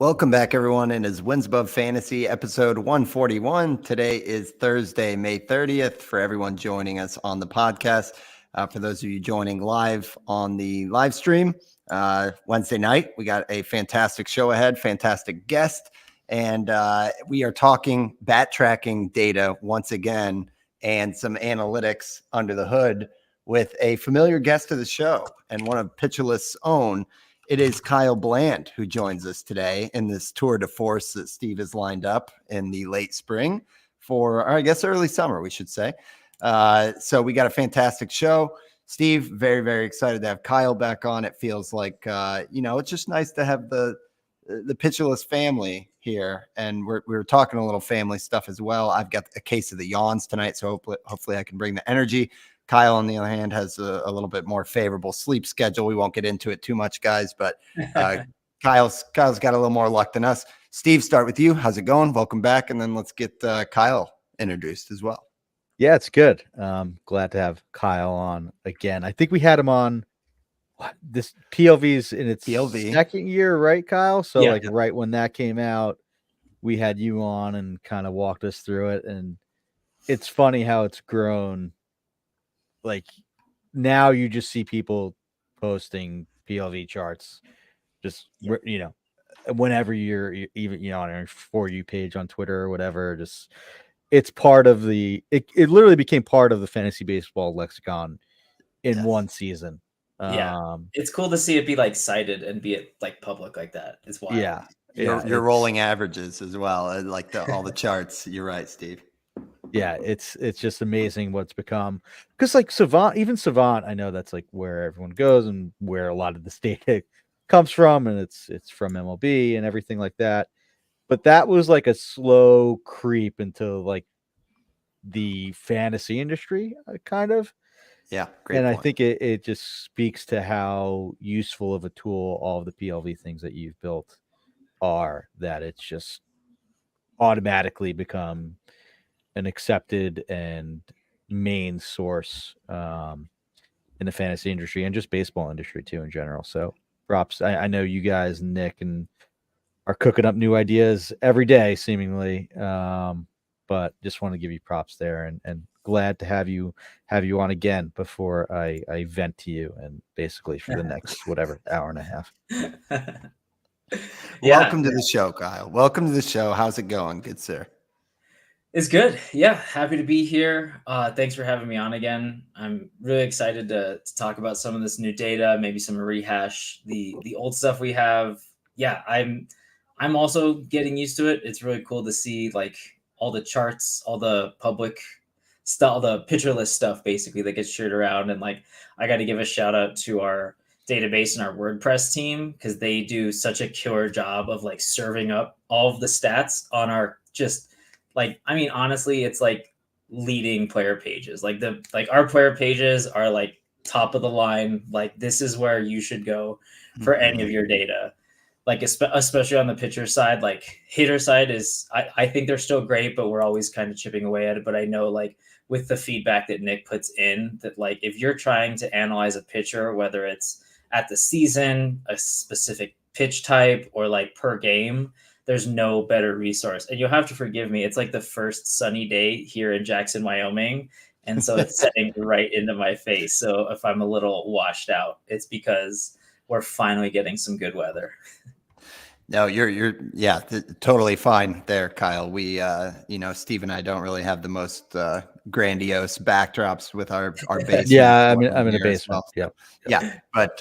Welcome back, everyone. It is Wins Above Fantasy, episode 141. Today is Thursday, May 30th. For everyone joining us on the podcast, for those of you joining live on the live stream, Wednesday night, we got a fantastic show ahead, fantastic guest, and we are talking bat tracking data once again and some analytics under the hood with a familiar guest of the show and one of Pitcherlist's own. It is Kyle Bland who joins us today in this tour de force that Steve has lined up in the late spring for, or I guess, early summer, we should say. So we got a fantastic show. Steve, very, very excited to have Kyle back on. It feels like, it's just nice to have the Pitcherless family here. And we were talking a little family stuff as well. I've got a case of the yawns tonight, so hopefully I can bring the energy. Kyle, on the other hand, has a little bit more favorable sleep schedule. We won't get into it too much, guys, but Kyle's got a little more luck than us. Steve, start with you. How's it going? Welcome back, and then let's get Kyle introduced as well. Yeah, it's good. Glad to have Kyle on again. I think we had him on this PLV's in its second year, right, Kyle? So right when that came out, we had you on and kind of walked us through it. And it's funny how it's grown. Like now you just see people posting PLV charts, just, whenever you're even, on your For You page on Twitter or whatever, just it's part of it literally became part of the fantasy baseball lexicon in one season. It's cool to see it be like cited and be it like public like that. It's wild. You're rolling averages as well, like all the charts. You're right, Steve. Yeah, it's just amazing what's become, because like Savant, I know that's like where everyone goes and where a lot of this data comes from, and it's from MLB and everything like that. But that was like a slow creep into like the fantasy industry, kind of. Yeah, great. And point. I think it just speaks to how useful of a tool all of the PLV things that you've built are, that it's just automatically become an accepted and main source in the fantasy industry and just baseball industry too in general. So props. I know you guys, Nick, and are cooking up new ideas every day seemingly. But just want to give you props there, and glad to have you on again before I vent to you and basically for the next hour and a half. Welcome to the show, Kyle. Welcome to the show. How's it going? Good, sir. It's good. Yeah, happy to be here. Thanks for having me on again. I'm really excited to talk about some of this new data, maybe some rehash the old stuff we have. Yeah, I'm also getting used to it. It's really cool to see like all the charts, all the public stuff, all the pitcher list stuff basically that gets shared around. And like, I got to give a shout out to our database and our WordPress team, because they do such a killer job of like serving up all of the stats on our honestly, it's like leading player pages. Like our player pages are like top of the line. Like this is where you should go for any of your data. Like especially on the pitcher side, like hitter side is, I think they're still great, but we're always kind of chipping away at it. But I know like with the feedback that Nick puts in, that like if you're trying to analyze a pitcher, whether it's at the season, a specific pitch type, or like per game, there's no better resource. And you'll have to forgive me. It's like the first sunny day here in Jackson, Wyoming. And so it's setting right into my face. So if I'm a little washed out, it's because we're finally getting some good weather. No, you're totally fine there, Kyle. We, Steve and I don't really have the most grandiose backdrops with our basement. Yeah, I'm in a basement. Well. Yeah. But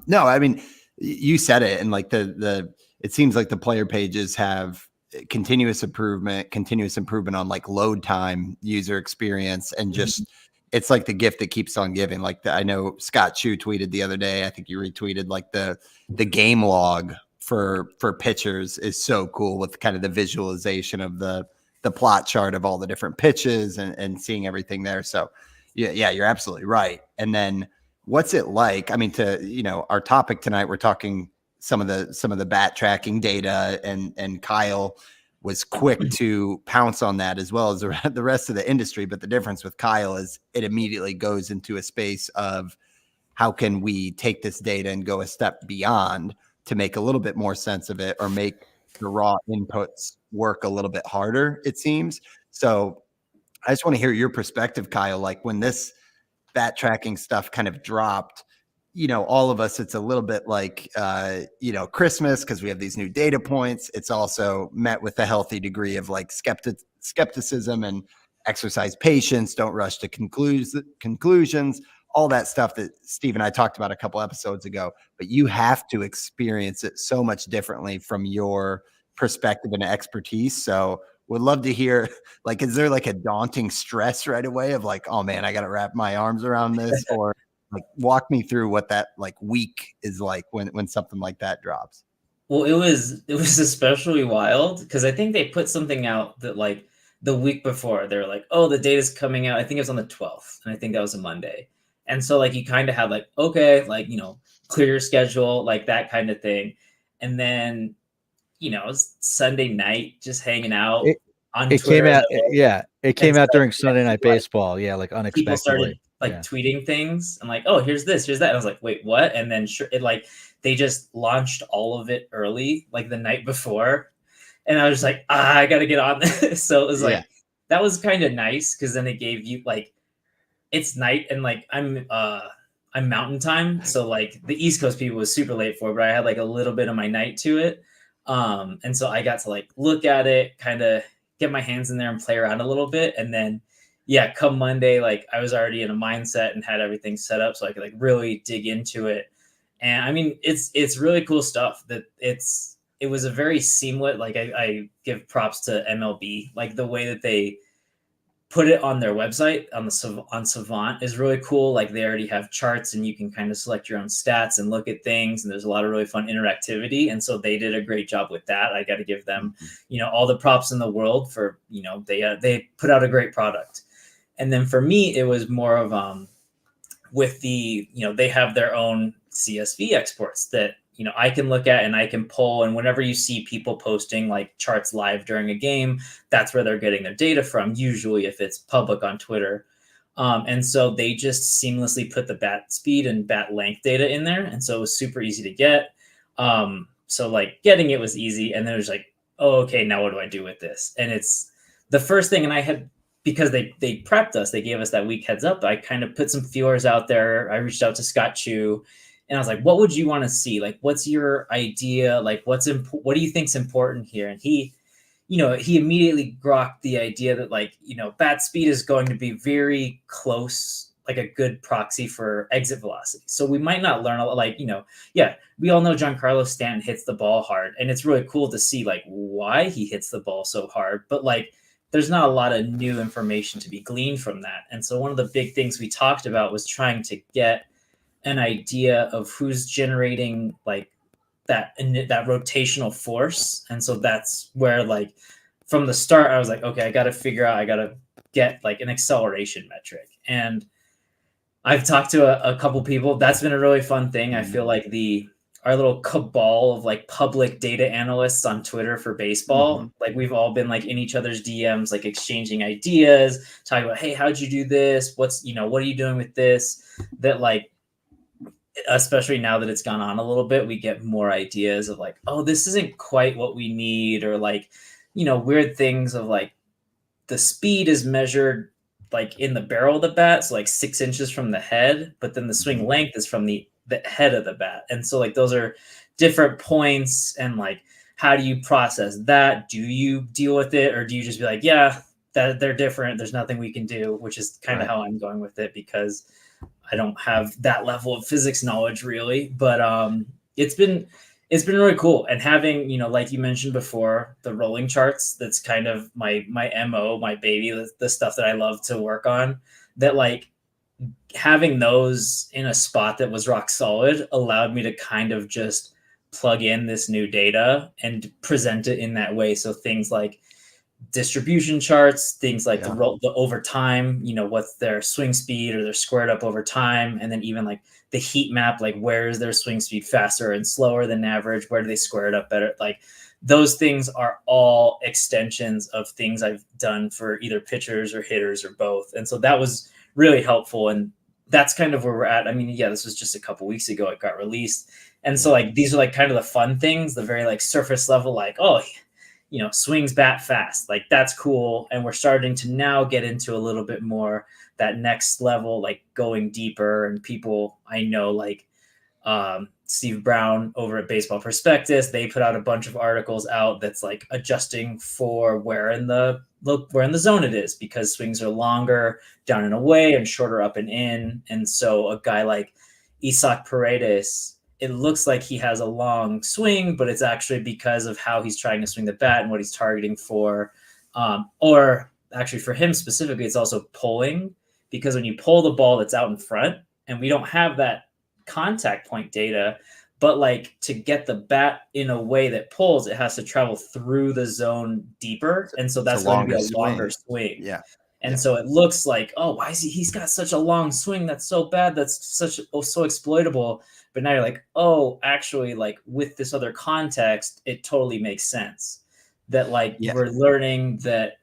no, I mean, you said it, and like it seems like the player pages have continuous improvement on like load time, user experience, and just it's like the gift that keeps on giving. Like I know Scott Chu tweeted the other day, I think you retweeted, like the game log for pitchers is so cool, with kind of the visualization of the plot chart of all the different pitches and seeing everything there. So yeah, you're absolutely right. And then what's it like? I mean, our topic tonight, we're talking some of the bat tracking data, and Kyle was quick to pounce on that, as well as the rest of the industry. But the difference with Kyle is it immediately goes into a space of how can we take this data and go a step beyond to make a little bit more sense of it, or make the raw inputs work a little bit harder, it seems. So I just want to hear your perspective, Kyle. Like when this bat tracking stuff kind of dropped, all of us, it's a little bit like, Christmas, because we have these new data points. It's also met with a healthy degree of like skepticism and exercise patience. Don't rush to conclusions, all that stuff that Steve and I talked about a couple episodes ago. But you have to experience it so much differently from your perspective and expertise. So would love to hear, like, is there like a daunting stress right away of like, oh man, I got to wrap my arms around this? Or like walk me through what that like week is like when something like that drops. Well, it was especially wild because I think they put something out that like the week before they were like, oh, the data's coming out. I think it was on the 12th, and I think that was a Monday. And so like you kind of had like, okay, like, clear your schedule, like that kind of thing. And then, it was Sunday night, just hanging out on it Twitter. Came out, it came out during Sunday Night Baseball. Yeah, like unexpectedly. People started like tweeting things. I'm like, oh, here's this, here's that. And I was like, wait, what? And then they just launched all of it early, like the night before. And I was just like, I got to get on this. So it was like, that was kind of nice because then it gave you like, it's night and like I'm mountain time. So like the East Coast people was super late for it, but I had like a little bit of my night to it. And so I got to like look at it, kind of get my hands in there and play around a little bit. And then, come Monday, like I was already in a mindset and had everything set up so I could like really dig into it. And I mean, it's really cool stuff that it was a very seamless, like I give props to MLB, like the way that they put it on their website on Savant is really cool. Like they already have charts and you can kind of select your own stats and look at things. And there's a lot of really fun interactivity. And so they did a great job with that. I got to give them, all the props in the world for, they put out a great product. And then for me, it was more of, with the, they have their own CSV exports that, I can look at and I can pull. And whenever you see people posting like charts live during a game, that's where they're getting their data from, usually if it's public on Twitter. And so they just seamlessly put the bat speed and bat length data in there. And so it was super easy to get. So like getting it was easy. And then it was like, oh, okay, now what do I do with this? And it's the first thing. And I had, because they prepped us, they gave us that week heads up. I kind of put some feelers out there. I reached out to Scott Chu. And I was like, what would you want to see? Like, what's your idea? Like, what do you think's important here? And he immediately grokked the idea that like, bat speed is going to be very close, like a good proxy for exit velocity. So we might not learn a lot, like, we all know Giancarlo Stanton hits the ball hard. And it's really cool to see like why he hits the ball so hard. But like, there's not a lot of new information to be gleaned from that. And so one of the big things we talked about was trying to get an idea of who's generating like that rotational force. And so that's where like from the start, I was like, okay, I got to get like an acceleration metric. And I've talked to a couple people. That's been a really fun thing. I feel like our little cabal of like public data analysts on Twitter for baseball, like we've all been like in each other's DMs, like exchanging ideas, talking about, hey, how'd you do this? What are you doing with this? That like, especially now that it's gone on a little bit, we get more ideas of like, oh, this isn't quite what we need, or like, weird things of like the speed is measured like in the barrel of the bat, so like 6 inches from the head, but then the swing length is from the head of the bat. And so like those are different points, and like how do you process that? Do you deal with it, or do you just be like, yeah, that they're different, there's nothing we can do, which is kind of how I'm going with it, because I don't have that level of physics knowledge really. But it's been really cool. And having, like you mentioned before, the rolling charts, that's kind of my MO, my baby, the stuff that I love to work on, that like having those in a spot that was rock solid allowed me to kind of just plug in this new data and present it in that way. So things like distribution charts, things like the over time, what's their swing speed or their squared up over time. And then even like the heat map, like where is their swing speed faster and slower than average? Where do they square it up better? Like those things are all extensions of things I've done for either pitchers or hitters or both. And so that was really helpful. And that's kind of where we're at. I mean, this was just a couple weeks ago it got released. And so like these are like kind of the fun things, the very like surface level, like, oh, swings bat fast, like that's cool. And we're starting to now get into a little bit more that next level, like going deeper. And people I know, like Steve Brown over at Baseball Prospectus, they put out a bunch of articles out that's like adjusting for where in the zone it is, because swings are longer down and away and shorter up and in. And so a guy like Isaac Paredes, it looks like he has a long swing, but it's actually because of how he's trying to swing the bat and what he's targeting for. Or actually for him specifically, it's also pulling, because when you pull the ball that's out in front, and we don't have that contact point data, but like to get the bat in a way that pulls, it has to travel through the zone deepper. And so that's going to be a longer swing. Yeah. And so it looks like, oh, why is he's got such a long swing? That's so bad. That's so exploitable. But now you're like, oh, actually, like with this other context, it totally makes sense that like we're learning that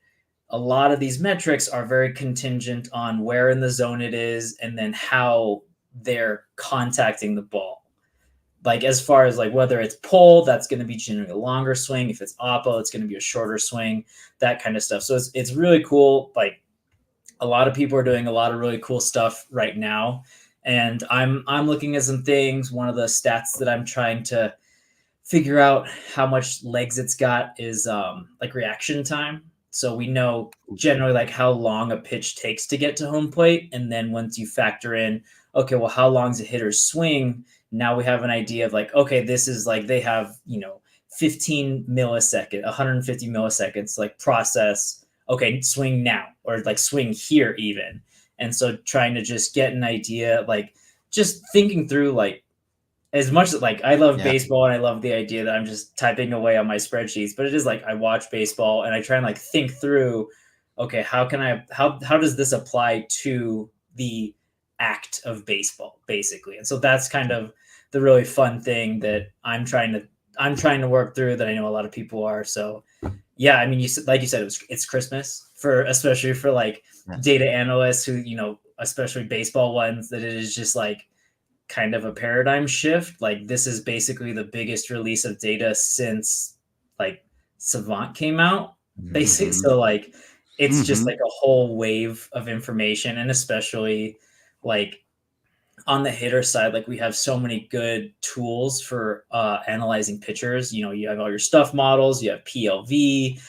a lot of these metrics are very contingent on where in the zone it is, and then how they're contacting the ball. Like as far as like whether it's pull, that's going to be generally a longer swing. If it's oppo, it's going to be a shorter swing, that kind of stuff. So it's really cool. Like a lot of people are doing a lot of really cool stuff right now. And I'm looking at some things. One of the stats that I'm trying to figure out how much legs it's got is like reaction time. So we know generally like how long a pitch takes to get to home plate. And then once you factor in, okay, well, how long is a hitter's swing? Now we have an idea of like, okay, this is like they have, 15 millisecond, 150 milliseconds, like process, okay, swing now, or like swing here even. And so trying to just get an idea, like just thinking through, like as much as like I love baseball and I love the idea that I'm just typing away on my spreadsheets, but it is like I watch baseball and I try and like think through, okay, how does this apply to the act of baseball, basically? And so that's kind of the really fun thing that I'm trying to work through, that I know a lot of people are. So yeah, I mean, like you said, it's Christmas especially for like data analysts who, especially baseball ones, that it is just like kind of a paradigm shift. Like this is basically the biggest release of data since like Savant came out, basically. So like it's just like a whole wave of information, and especially like on the hitter side, like we have so many good tools for analyzing pitchers. You have all your stuff models, you have PLV,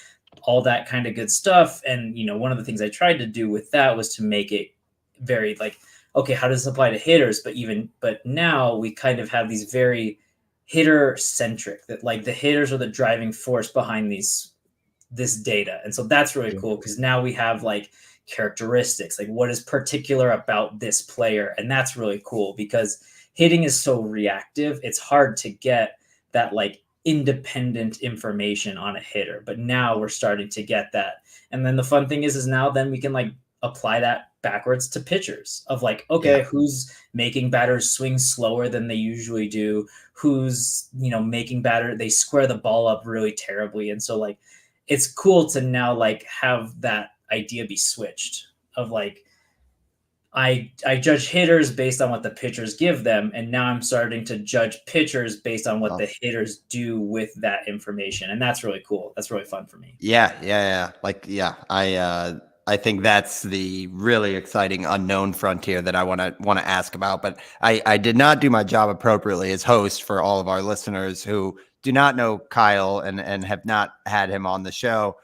all that kind of good stuff. And one of the things I tried to do with that was to make it very like, okay, how does this apply to hitters? But now we kind of have these very hitter centric, that like the hitters are the driving force behind this data. And so that's really cool, because now we have like characteristics, like what is particular about this player. And that's really cool, because hitting is so reactive. It's hard to get that like independent information on a hitter, but now we're starting to get that. And then the fun thing is now then we can like apply that backwards to pitchers of like, okay, who's making batters swing slower than they usually do, who's making they square the ball up really terribly. And so like it's cool to now like have that idea be switched of like I judge hitters based on what the pitchers give them, and now I'm starting to judge pitchers based on what the hitters do with that information. And that's really cool. That's really fun for me. Yeah. I think that's the really exciting unknown frontier that I want to ask about. But I did not do my job appropriately as host for all of our listeners who do not know Kyle and have not had him on the show.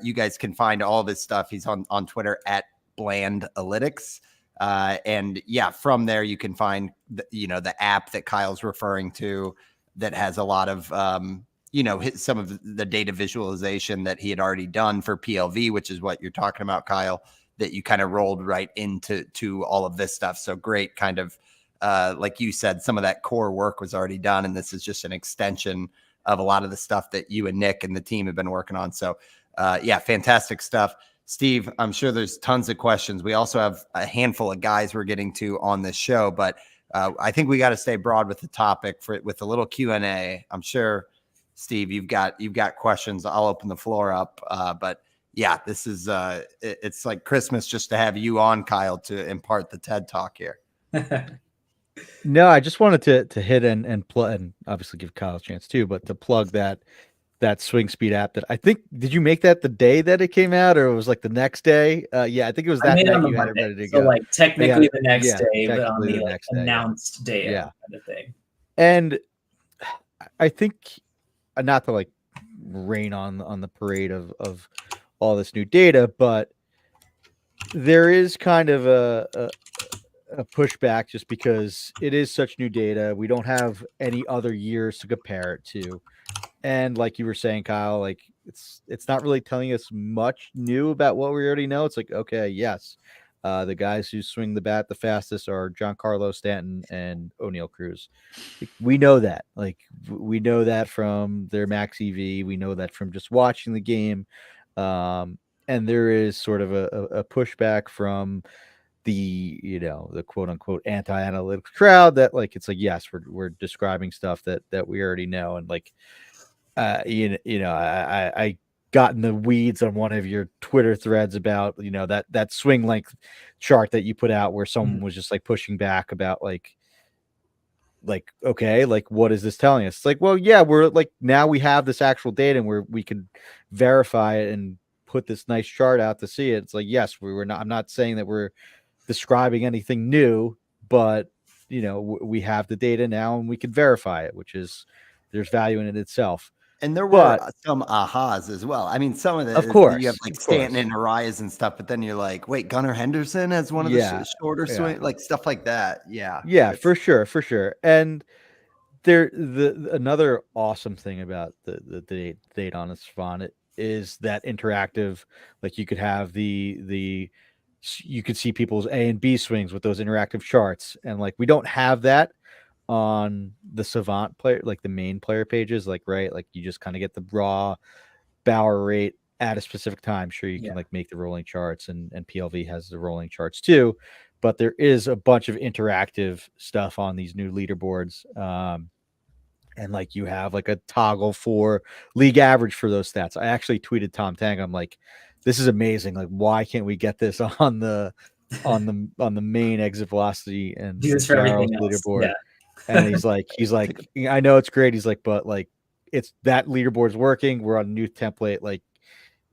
You guys can find all this stuff. He's on Twitter at Blandalytics. And yeah, from there you can find the app that Kyle's referring to that has a lot of some of the data visualization that he had already done for PLV, which is what you're talking about, Kyle, that you kind of rolled right into all of this stuff. So great, kind of like you said, some of that core work was already done, and this is just an extension of a lot of the stuff that you and Nick and the team have been working on. So yeah, fantastic stuff. Steve, I'm sure there's tons of questions. We also have a handful of guys we're getting to on this show, but I think we got to stay broad with the topic with a little Q&A. I'm sure, Steve, you've got questions. I'll open the floor up. But yeah, this is it's like Christmas just to have you on, Kyle, to impart the TED Talk here. No, I just wanted to hit and plug, and obviously give Kyle a chance too, but to plug that swing speed app that I think, did you make that the day that it came out, or it was like the next day? Yeah, I think it was I that made it night on the you had it Monday, ready to so go. like Yeah, technically the next yeah, day, but on technically the the like next day. Yeah, announced day of yeah, kind of thing. and I think, not to like rain on the parade of all this new data, but there is kind of a pushback just because it is such new data. We don't have any other years to compare it to. And like you were saying, Kyle, like it's not really telling us much new about what we already know. It's like, okay, yes, the guys who swing the bat the fastest are Giancarlo Stanton and O'Neal Cruz. Like, we know that. Like we know that from their max EV. We know that from just watching the game. And there is sort of a pushback from the quote unquote anti-analytics crowd that, like, it's like, yes, we're describing stuff that we already know. And like, I got in the weeds on one of your Twitter threads about, that swing length chart that you put out where someone was just like pushing back about okay, like, what is this telling us? It's like, well, yeah, we're like, now we have this actual data and we can verify it and put this nice chart out to see it. It's like, yes, we were not, I'm not saying that we're describing anything new, but we have the data now and we can verify it, which is, there's value in it itself. And there were But some ahas as well. I mean, some of of you have course, like of Stanton course, and Arias and stuff, but then you're like, wait, Gunnar Henderson has one of the yeah, shorter yeah, swing, like stuff like that. Yeah, yeah, it's for sure, for sure. And another awesome thing about the date on this font is that interactive, like you could have you could see people's A and B swings with those interactive charts, and like we don't have that on the Savant player, like the main player pages, like, right, like you just kind of get the raw Bauer rate at a specific time. Sure, you Yeah. can like make the rolling charts, and PLV has the rolling charts too, but there is a bunch of interactive stuff on these new leaderboards. And like you have like a toggle for league average for those stats. I actually tweeted Tom Tang. I'm like, this is amazing. Like, why can't we get this on the main exit velocity and Do this for barrels everything else. leaderboard? Yeah. And he's like, I know it's great. He's like, but like, it's that leaderboard's working. We're on a new template. Like,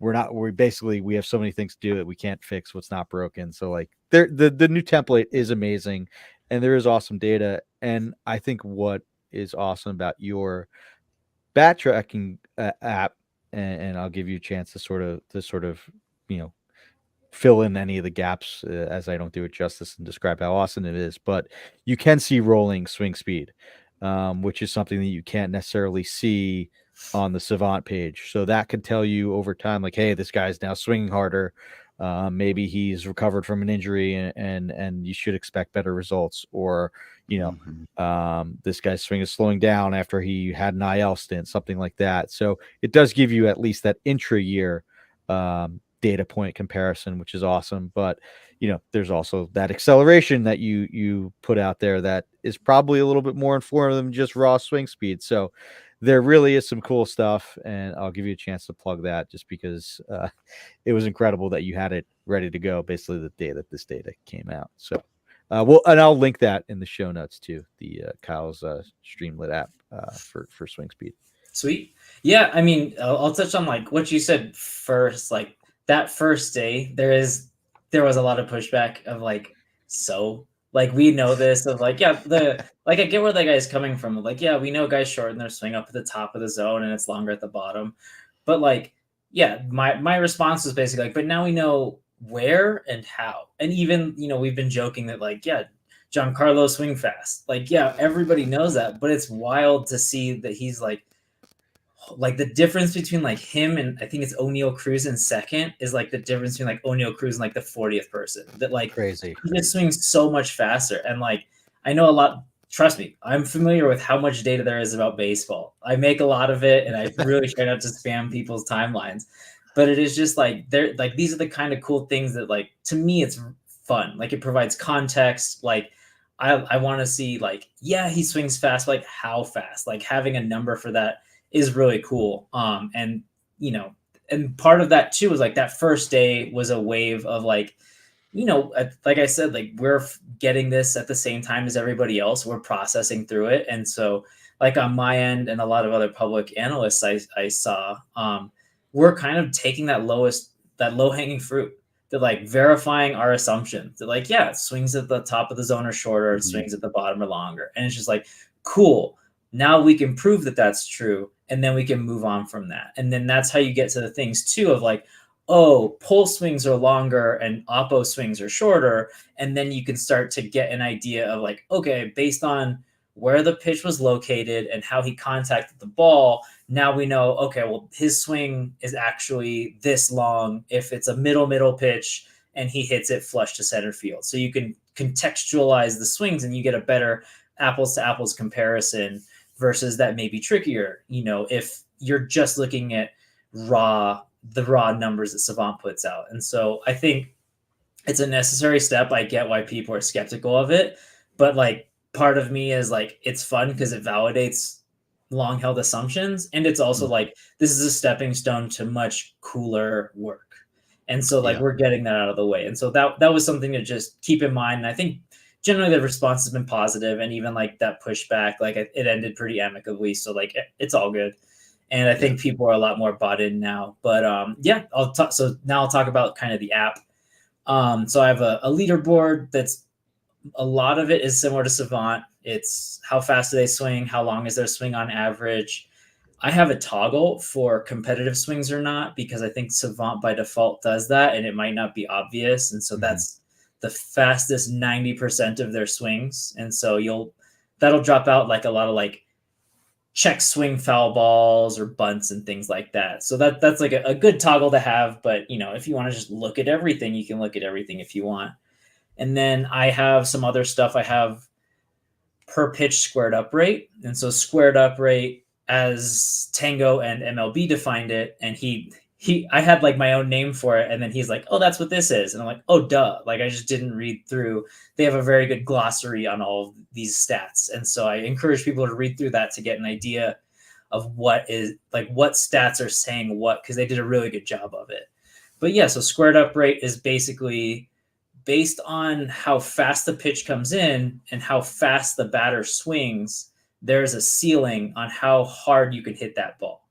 we have so many things to do that we can't fix what's not broken. So like, the new template is amazing, and there is awesome data. And I think what is awesome about your bat tracking app, and I'll give you a chance to sort of you know fill in any of the gaps, as I don't do it justice and describe how awesome it is. But you can see rolling swing speed, which is something that you can't necessarily see on the Savant page. So that could tell you over time, like, hey, this guy's now swinging harder. Maybe he's recovered from an injury, and you should expect better results. Or, this guy's swing is slowing down after he had an IL stint, something like that. So it does give you at least that intra year data point comparison, which is awesome. But there's also that acceleration that you put out there that is probably a little bit more informative than just raw swing speed. So there really is some cool stuff, and I'll give you a chance to plug that, just because it was incredible that you had it ready to go basically the day that this data came out. So and I'll link that in the show notes too, the Kyle's Streamlit app for swing speed. Sweet. Yeah, I mean, I'll touch on like what you said first. Like that first day, there was a lot of pushback of like, so like we know this of like, yeah, I get where that guy's coming from. Like, yeah, we know guys shorten their swing up at the top of the zone and it's longer at the bottom. But like, yeah, my response was basically like, but now we know where and how. And even, we've been joking that like, yeah, Giancarlo swing fast. Like, yeah, everybody knows that, but it's wild to see that he's like the difference between like him and I think it's O'Neal Cruz in second is like the difference between like O'Neal Cruz and like the 40th person. That like Crazy. He just swings so much faster. And like I know a lot, trust me, I'm familiar with how much data there is about baseball. I make a lot of it and I really try not to spam people's timelines. But it is just like these are the kind of cool things that like to me it's fun. Like it provides context. Like I want to see like, yeah, he swings fast, but like how fast? Like having a number for that is really cool. And part of that too was like that first day was a wave of like, like I said, like we're getting this at the same time as everybody else. We're processing through it. And so like on my end and a lot of other public analysts I saw, we're kind of taking that low hanging fruit. They're like verifying our assumptions. They're like, yeah, swings at the top of the zone are shorter, Mhm. swings at the bottom are longer. And it's just like, cool. Now we can prove that that's true. And then we can move on from that. And then that's how you get to the things too of like, oh, pull swings are longer and oppo swings are shorter. And then you can start to get an idea of like, okay, based on where the pitch was located and how he contacted the ball, now we know, okay, well, his swing is actually this long if it's a middle pitch and he hits it flush to center field. So you can contextualize the swings and you get a better apples to apples comparison versus that may be trickier, if you're just looking at the raw numbers that Savant puts out. And so I think it's a necessary step. I get why people are skeptical of it, but like part of me is like, it's fun because it validates long held assumptions. And it's also like, this is a stepping stone to much cooler work. And so like, we're getting that out of the way. And so that was something to just keep in mind. And I think generally the response has been positive, and even like that pushback, like it ended pretty amicably. So like, it's all good. And I think people are a lot more bought in now. But so now I'll talk about kind of the app. So I have a leaderboard that's a lot of it is similar to Savant. It's how fast do they swing? How long is their swing on average? I have a toggle for competitive swings or not, because I think Savant by default does that and it might not be obvious. And so that's the fastest 90% of their swings. And so that'll drop out like a lot of like check swing foul balls or bunts and things like that. So that's like a good toggle to have. But if you want to just look at everything, you can look at everything if you want. And then I have some other stuff. I have per pitch squared up rate. And so squared up rate as Tango and MLB defined it. And I had like my own name for it. And then he's like, oh, that's what this is. And I'm like, oh, duh. Like I just didn't read through. They have a very good glossary on all of these stats. And so I encourage people to read through that to get an idea of what stats are saying what, because they did a really good job of it. But yeah, so squared up rate is basically based on how fast the pitch comes in and how fast the batter swings, there's a ceiling on how hard you can hit that ball,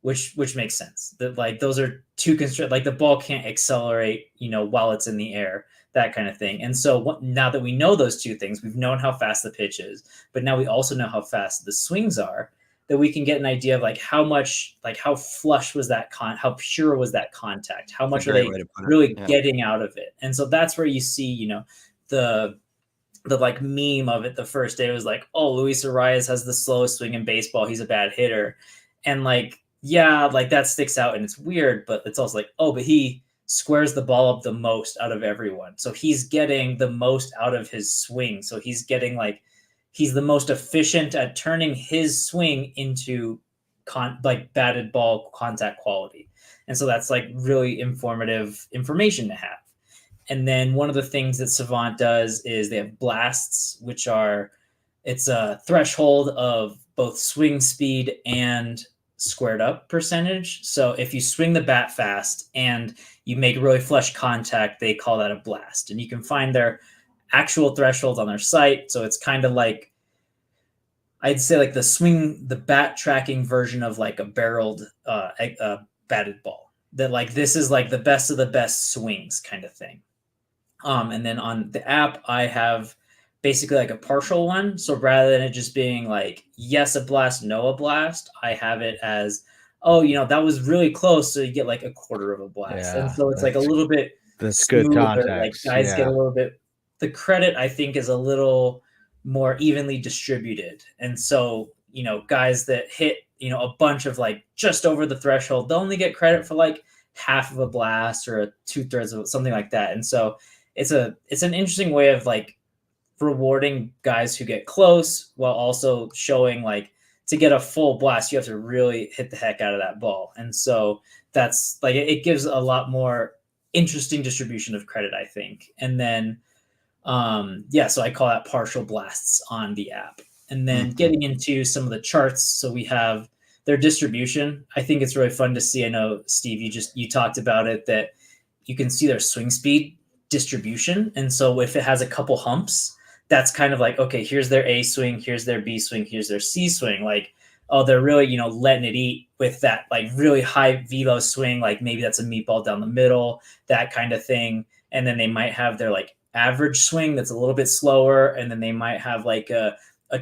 which makes sense. That like those are two constraints. Like the ball can't accelerate, while it's in the air, that kind of thing. And so now that we know those two things, we've known how fast the pitch is, but now we also know how fast the swings are, that we can get an idea of like how much, like how flush was that how pure was that contact? How much are they really getting out of it? And so that's where you see, the like meme of it. The first day was like, oh, Luis Arias has the slowest swing in baseball. He's a bad hitter. And like, yeah, like that sticks out and it's weird, but it's also like, oh, but he squares the ball up the most out of everyone. So he's getting the most out of his swing. So he's getting like, he's the most efficient at turning his swing into batted ball contact quality. And so that's like really informative information to have. And then one of the things that Savant does is they have blasts, it's a threshold of both swing speed and squared up percentage. So if you swing the bat fast and you make really flush contact, they call that a blast. And you can find their actual thresholds on their site. So it's kind of like, I'd say like the bat tracking version of like a barreled batted ball, that like, this is like the best of the best swings kind of thing. And then on the app, I have basically like a partial one. So rather than it just being like, yes, a blast, no, a blast, I have it as, oh, that was really close. So you get like a quarter of a blast. Yeah, and so it's like a little bit that's smoother. Good context. Like guys get a little bit, the credit I think is a little more evenly distributed. And so, guys that hit, a bunch of like just over the threshold, they'll only get credit for like half of a blast or a 2/3 of something like that. And so it's an interesting way of like rewarding guys who get close while also showing like to get a full blast, you have to really hit the heck out of that ball. And so that's like, it gives a lot more interesting distribution of credit, I think. And then, so I call that partial blasts on the app. And then getting into some of the charts. So we have their distribution. I think it's really fun to see. I know, Steve, you talked about it, that you can see their swing speed distribution. And so if it has a couple humps, that's kind of like, okay, here's their A swing, here's their B swing, here's their C swing. Like, oh, they're really, letting it eat with that like really high velo swing. Like maybe that's a meatball down the middle, that kind of thing. And then they might have their like average swing that's a little bit slower. And then they might have like a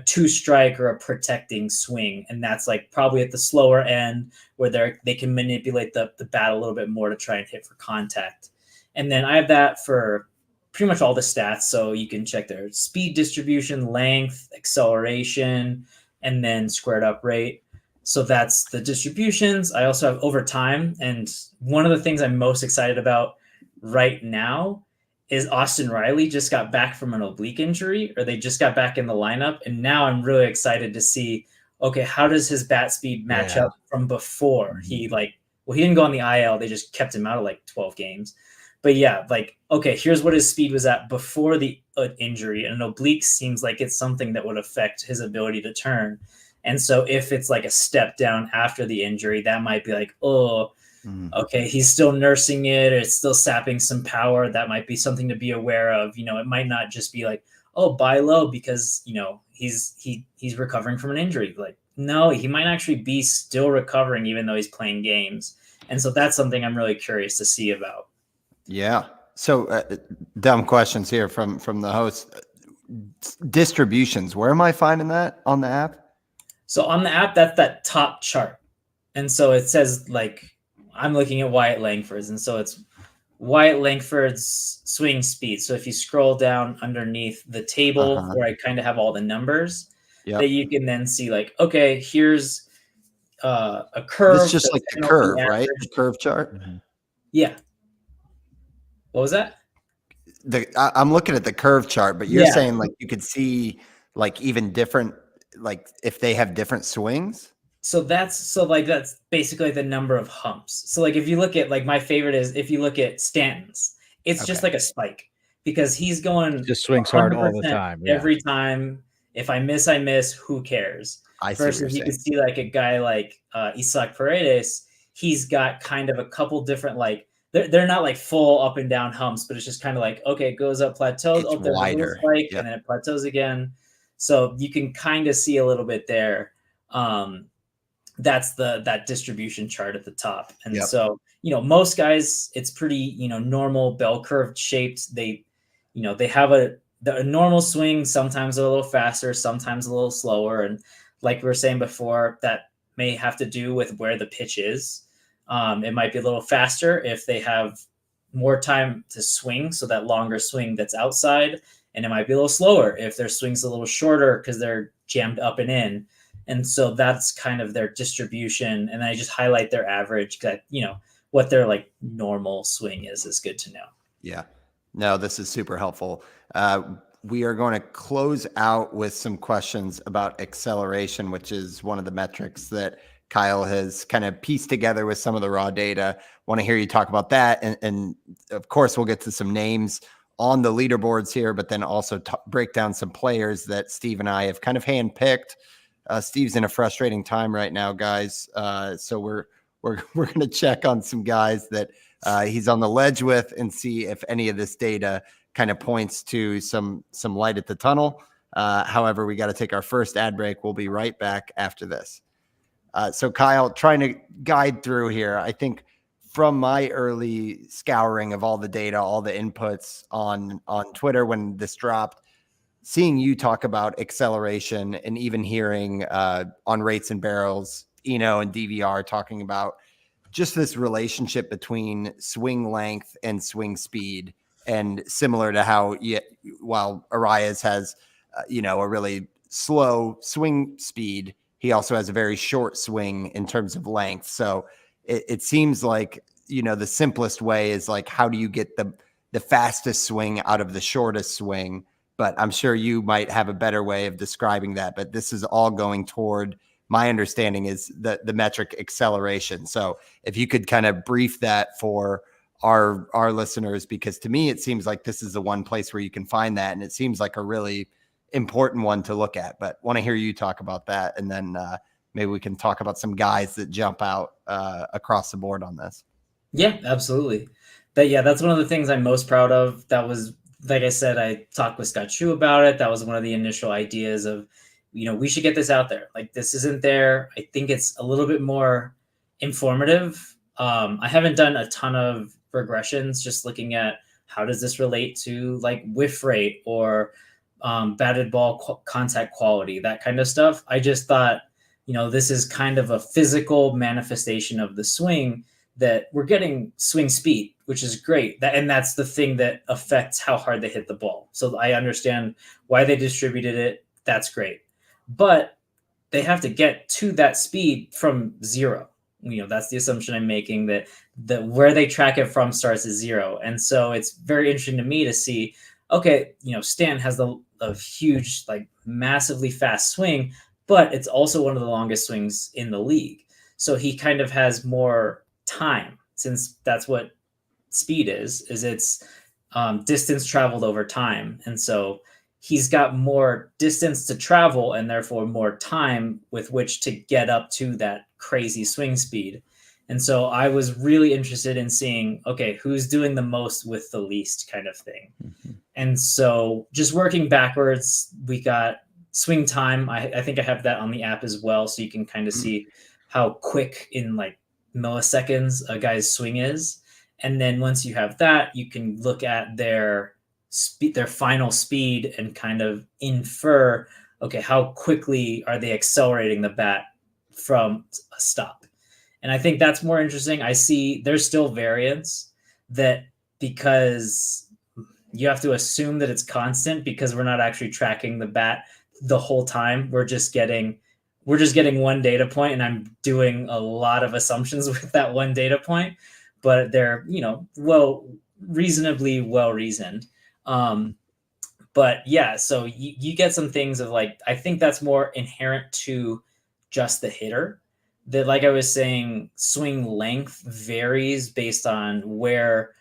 two strike or a protecting swing. And that's like probably at the slower end where they can manipulate the bat a little bit more to try and hit for contact. And then I have that for pretty much all the stats. So you can check their speed distribution, length, acceleration, and then squared up rate. So that's the distributions. I also have over time. And one of the things I'm most excited about right now is Austin Riley just got back from an oblique injury, or they just got back in the lineup. And now I'm really excited to see, okay, how does his bat speed match up from before? He didn't go on the IL. They just kept him out of like 12 games. But yeah, like, okay, here's what his speed was at before the injury. And an oblique seems like it's something that would affect his ability to turn. And so if it's like a step down after the injury, that might be like, oh, okay, he's still nursing it, or it's still sapping some power. That might be something to be aware of. It might not just be like, oh, buy low because, he's recovering from an injury. Like, no, he might actually be still recovering even though he's playing games. And so that's something I'm really curious to see about. Yeah. So dumb questions here from the host. Distributions. Where am I finding that on the app? So on the app, that's that top chart. And so it says like, I'm looking at Wyatt Langford's. And so it's Wyatt Langford's swing speed. So if you scroll down underneath the table where I kind of have all the numbers, that you can then see like, okay, here's a curve. It's just like the curve, right? The curve chart. Yeah. What was that? I'm looking at the curve chart, but you're saying like you could see like even different, like if they have different swings. So that's basically the number of humps. So like if you look at like my favorite is if you look at Stanton's, it's just like a spike because he's going just swings hard all the time. Every time. If I miss, I miss. Who cares? Versus you can see like a guy like Isaac Paredes, he's got kind of a couple different like they're not like full up and down humps, but it's just kind of like, okay, it goes up, plateaus, there's a little spike, and then it plateaus again. So you can kind of see a little bit there. That's that distribution chart at the top. And so, most guys, it's pretty, normal bell curve shaped. They have a normal swing, sometimes a little faster, sometimes a little slower. And like we were saying before, that may have to do with where the pitch is. It might be a little faster if they have more time to swing. So that longer swing that's outside, and it might be a little slower if their swing's a little shorter because they're jammed up and in. And so that's kind of their distribution. And I just highlight their average that, what their like normal swing is good to know. Yeah, no, this is super helpful. We are going to close out with some questions about acceleration, which is one of the metrics that Kyle has kind of pieced together with some of the raw data. Want to hear you talk about that. And of course, we'll get to some names on the leaderboards here, but then also break down some players that Steve and I have kind of handpicked. Steve's in a frustrating time right now, guys. So we're going to check on some guys that he's on the ledge with and see if any of this data kind of points to some light at the tunnel. However, we got to take our first ad break. We'll be right back after this. So Kyle, trying to guide through here, I think from my early scouring of all the data, all the inputs on Twitter when this dropped, seeing you talk about acceleration and even hearing on Rates and Barrels, Eno and DVR talking about just this relationship between swing length and swing speed, and similar to how while Arias has a really slow swing speed, he also has a very short swing in terms of length. So it seems like, the simplest way is like, how do you get the fastest swing out of the shortest swing? But I'm sure you might have a better way of describing that. But this is all going toward, my understanding is the metric acceleration. So if you could kind of brief that for our listeners, because to me, it seems like this is the one place where you can find that. And it seems like a really important one to look at, but want to hear you talk about that. And then maybe we can talk about some guys that jump out across the board on this. Yeah, absolutely. that's one of the things I'm most proud of. That was, like I said, I talked with Scott Chu about it. That was one of the initial ideas of, we should get this out there. Like, this isn't there. I think it's a little bit more informative. I haven't done a ton of regressions, just looking at how does this relate to like whiff rate or batted ball contact quality, that kind of stuff. I just thought, this is kind of a physical manifestation of the swing, that we're getting swing speed, which is great. And that's the thing that affects how hard they hit the ball. So I understand why they distributed it. That's great. But they have to get to that speed from zero. That's the assumption I'm making, that where they track it from starts at zero. And so it's very interesting to me to see, okay, Stan has a huge, like massively fast swing, but it's also one of the longest swings in the league. So he kind of has more time, since that's what speed is it's distance traveled over time. And so he's got more distance to travel, and therefore more time with which to get up to that crazy swing speed. And so I was really interested in seeing, okay, who's doing the most with the least, kind of thing. Mm-hmm. And so just working backwards, we got swing time. I think I have that on the app as well, so you can kind of see how quick in like milliseconds a guy's swing is. And then once you have that, you can look at their speed, their final speed, and kind of infer, okay, how quickly are they accelerating the bat from a stop? And I think that's more interesting. I see there's still variance, that because you have to assume that it's constant, because we're not actually tracking the bat the whole time. We're just getting one data point, and I'm doing a lot of assumptions with that one data point, but they're, reasonably well reasoned. But yeah, so you get some things of like, I think that's more inherent to just the hitter, that, like I was saying, swing length varies based on where,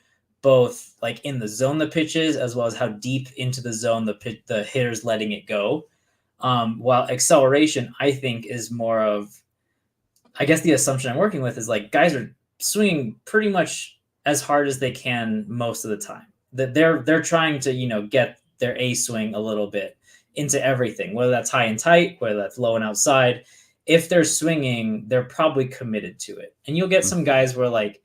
both like in the zone the pitch is, as well as how deep into the zone the hitter's letting it go. While acceleration, I think, is more of, I guess the assumption I'm working with is like, guys are swinging pretty much as hard as they can most of the time. That they're trying to, get their A swing a little bit into everything, whether that's high and tight, whether that's low and outside. If they're swinging, they're probably committed to it. And you'll get some guys where, like,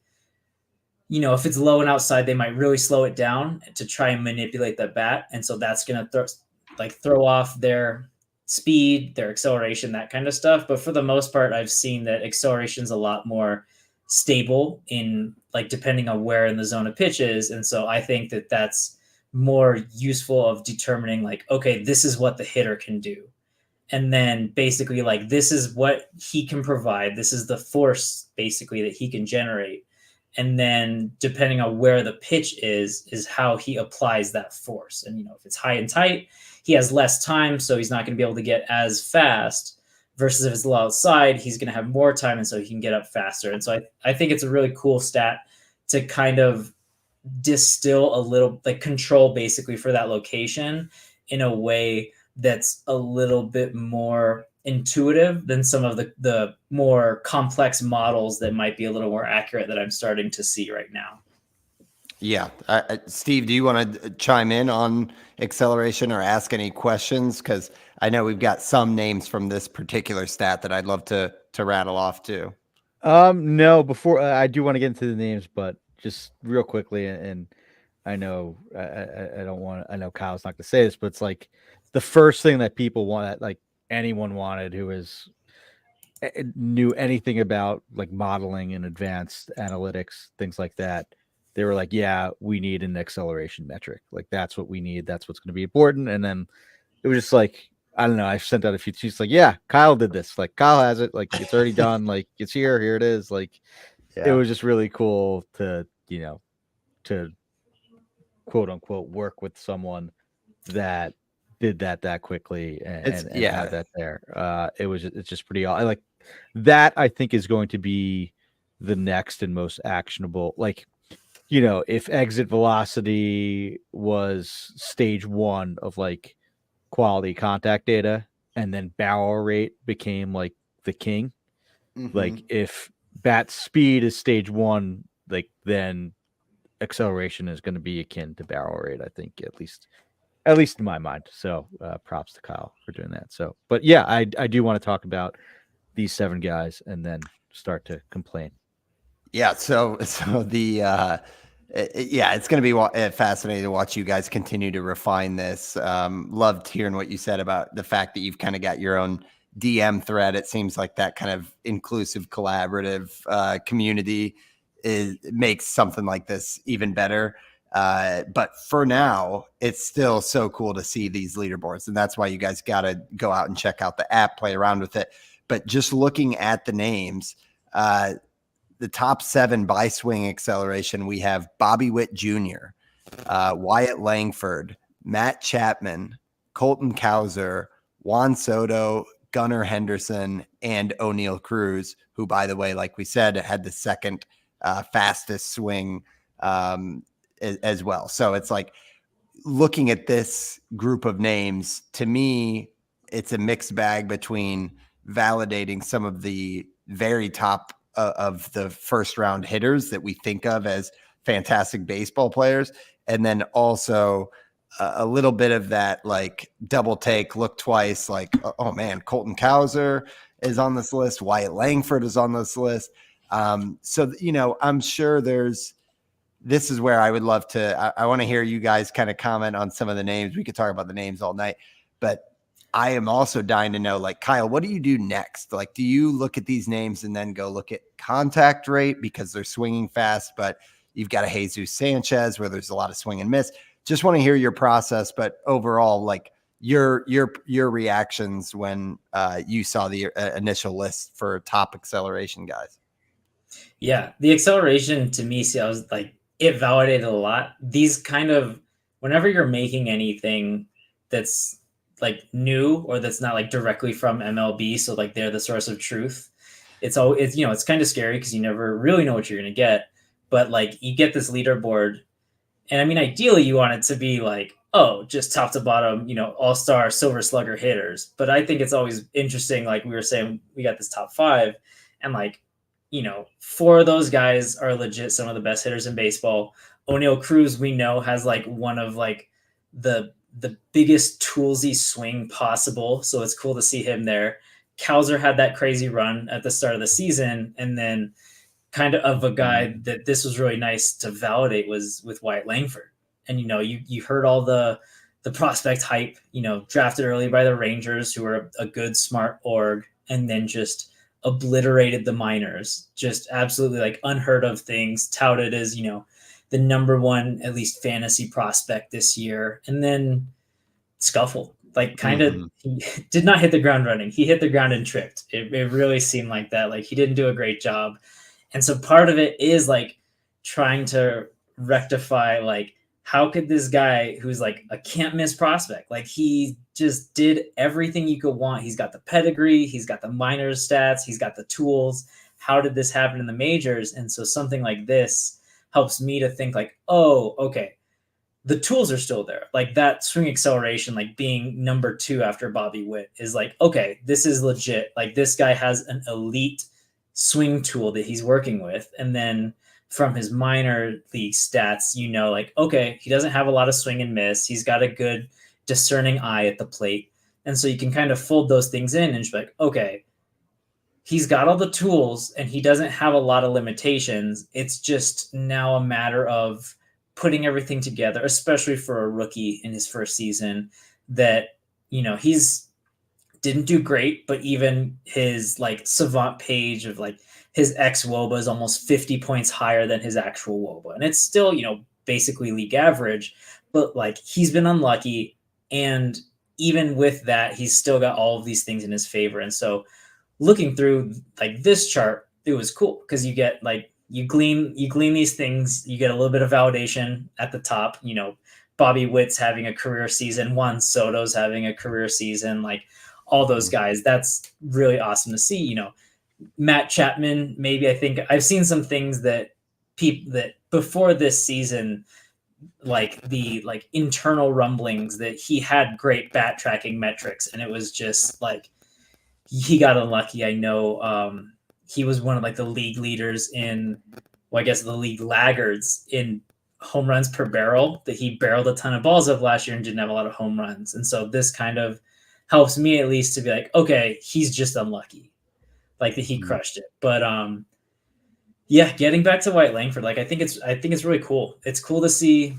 if it's low and outside, they might really slow it down to try and manipulate the bat. And so that's going to throw off their speed, their acceleration, that kind of stuff. But for the most part, I've seen that acceleration is a lot more stable in, like, depending on where in the zone of pitch is. And so I think that that's more useful of determining, like, okay, this is what the hitter can do. And then basically, like, this is what he can provide. This is the force basically that he can generate. And then depending on where the pitch is how he applies that force. And, if it's high and tight, he has less time, so he's not going to be able to get as fast, versus if it's low outside, he's going to have more time, and so he can get up faster. And so I think it's a really cool stat to kind of distill a little, like, control basically for that location in a way that's a little bit more intuitive than some of the more complex models that might be a little more accurate that I'm starting to see right now. Yeah. Steve, do you want to chime in on acceleration or ask any questions? Because I know we've got some names from this particular stat that I'd love to rattle off too. No, before I do want to get into the names, but just real quickly, and I know I don't want, I know Kyle's not going to say this, but it's like the first thing that people want, like anyone wanted who knew anything about like modeling and advanced analytics, things like that. They were like, yeah, we need an acceleration metric. Like, that's what we need. That's what's going to be important. And then it was just like, I don't know. I sent out a few tweets like, yeah, Kyle did this. Like, Kyle has it. Like, it's already done. Like, it's here. Here it is. Like, It was just really cool to, to quote unquote work with someone that did that quickly and have that there. It's just pretty. I like that. I think is going to be the next and most actionable. Like, if exit velocity was stage 1 of like quality contact data, and then barrel rate became like the king. Like, if bat speed is stage 1, like, then acceleration is going to be akin to barrel rate, I think, at least in my mind. So props to Kyle for doing that. So, but yeah, I do want to talk about these 7 guys and then start to complain. Yeah. So it's going to be fascinating to watch you guys continue to refine this. Loved hearing what you said about the fact that you've kind of got your own DM thread. It seems like that kind of inclusive, collaborative community makes something like this even better. But for now, it's still so cool to see these leaderboards. And that's why you guys got to go out and check out the app, play around with it. But just looking at the names, the top 7 by swing acceleration, we have Bobby Witt Jr., Wyatt Langford, Matt Chapman, Colton Cowser, Juan Soto, Gunnar Henderson, and O'Neal Cruz, who, by the way, like we said, had the second fastest swing as well. So it's like, looking at this group of names, to me, it's a mixed bag between validating some of the very top of the first round hitters that we think of as fantastic baseball players, and then also a little bit of that like double take, look twice, like, oh man, Colton Cowser is on this list, Wyatt Langford is on this list. So I'm sure this is where I would love to, I want to hear you guys kind of comment on some of the names. We could talk about the names all night, but I am also dying to know, like, Kyle, what do you do next? Like, do you look at these names and then go look at contact rate because they're swinging fast, but you've got a Jesus Sanchez where there's a lot of swing and miss? Just want to hear your process, but overall, like your reactions when you saw the initial list for top acceleration guys. Yeah, the acceleration to me, I was like, it validated a lot. These kind of, whenever you're making anything that's like new or that's not like directly from MLB, so like they're the source of truth, it's kind of scary because you never really know what you're going to get. But like you get this leaderboard, and I mean, ideally you want it to be like, oh, just top to bottom, all-star silver slugger hitters. But I think it's always interesting, like we were saying, we got this top 5, and like, 4 of those guys are legit some of the best hitters in baseball. O'Neal Cruz, we know, has like one of like the biggest toolsy swing possible. So it's cool to see him there. Cowser had that crazy run at the start of the season. And then kind of a guy that this was really nice to validate was with Wyatt Langford. And, you heard all the prospect hype, drafted early by the Rangers, who are a good, smart org, and then just obliterated the minors, just absolutely like unheard of things, touted as, the number 1, at least fantasy prospect this year. And then scuffled, like kind of he did not hit the ground running. He hit the ground and tripped. It really seemed like that. Like he didn't do a great job. And so part of it is like trying to rectify, like, how could this guy who's like a can't miss prospect, like he just did everything you could want. He's got the pedigree, he's got the minors stats, he's got the tools. How did this happen in the majors? And so something like this helps me to think like, oh, okay, the tools are still there. Like that swing acceleration, like being number 2 after Bobby Witt is like, okay, this is legit. Like this guy has an elite swing tool that he's working with. And then from his minor league stats, like, okay, he doesn't have a lot of swing and miss. He's got a good discerning eye at the plate. And so you can kind of fold those things in and just be like, okay, he's got all the tools and he doesn't have a lot of limitations. It's just now a matter of putting everything together, especially for a rookie in his first season, that, he's didn't do great, but even his like Savant page of like his ex WOBA is almost 50 points higher than his actual WOBA. And it's still, basically league average, but like he's been unlucky. And even with that, he's still got all of these things in his favor. And so looking through like this chart, it was cool because you get like, you glean these things, you get a little bit of validation at the top, Bobby Witt's having a career season, Juan Soto's having a career season, like all those guys. That's really awesome to see. Matt Chapman, maybe, I think I've seen some things that people that before this season, like the like internal rumblings that he had great bat tracking metrics, and it was just like he got unlucky. I know he was one of like the league leaders in, well, I guess the league laggards in home runs per barrel, that he barreled a ton of balls up last year and didn't have a lot of home runs. And so this kind of helps me at least to be like, okay, he's just unlucky, like that he crushed it. But yeah, getting back to White Langford, like I think it's really cool. It's cool to see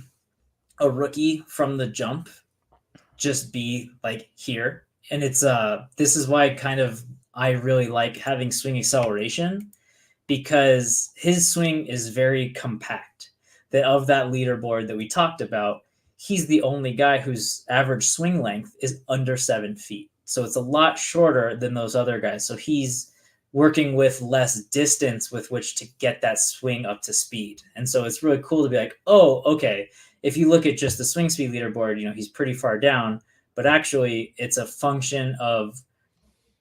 a rookie from the jump just be like here. And it's this is why I really like having swing acceleration, because his swing is very compact. That of that leaderboard that we talked about, he's the only guy whose average swing length is under 7 feet. So it's a lot shorter than those other guys. So he's working with less distance with which to get that swing up to speed. And so it's really cool to be like, oh, okay, if you look at just the swing speed leaderboard, he's pretty far down, but actually it's a function of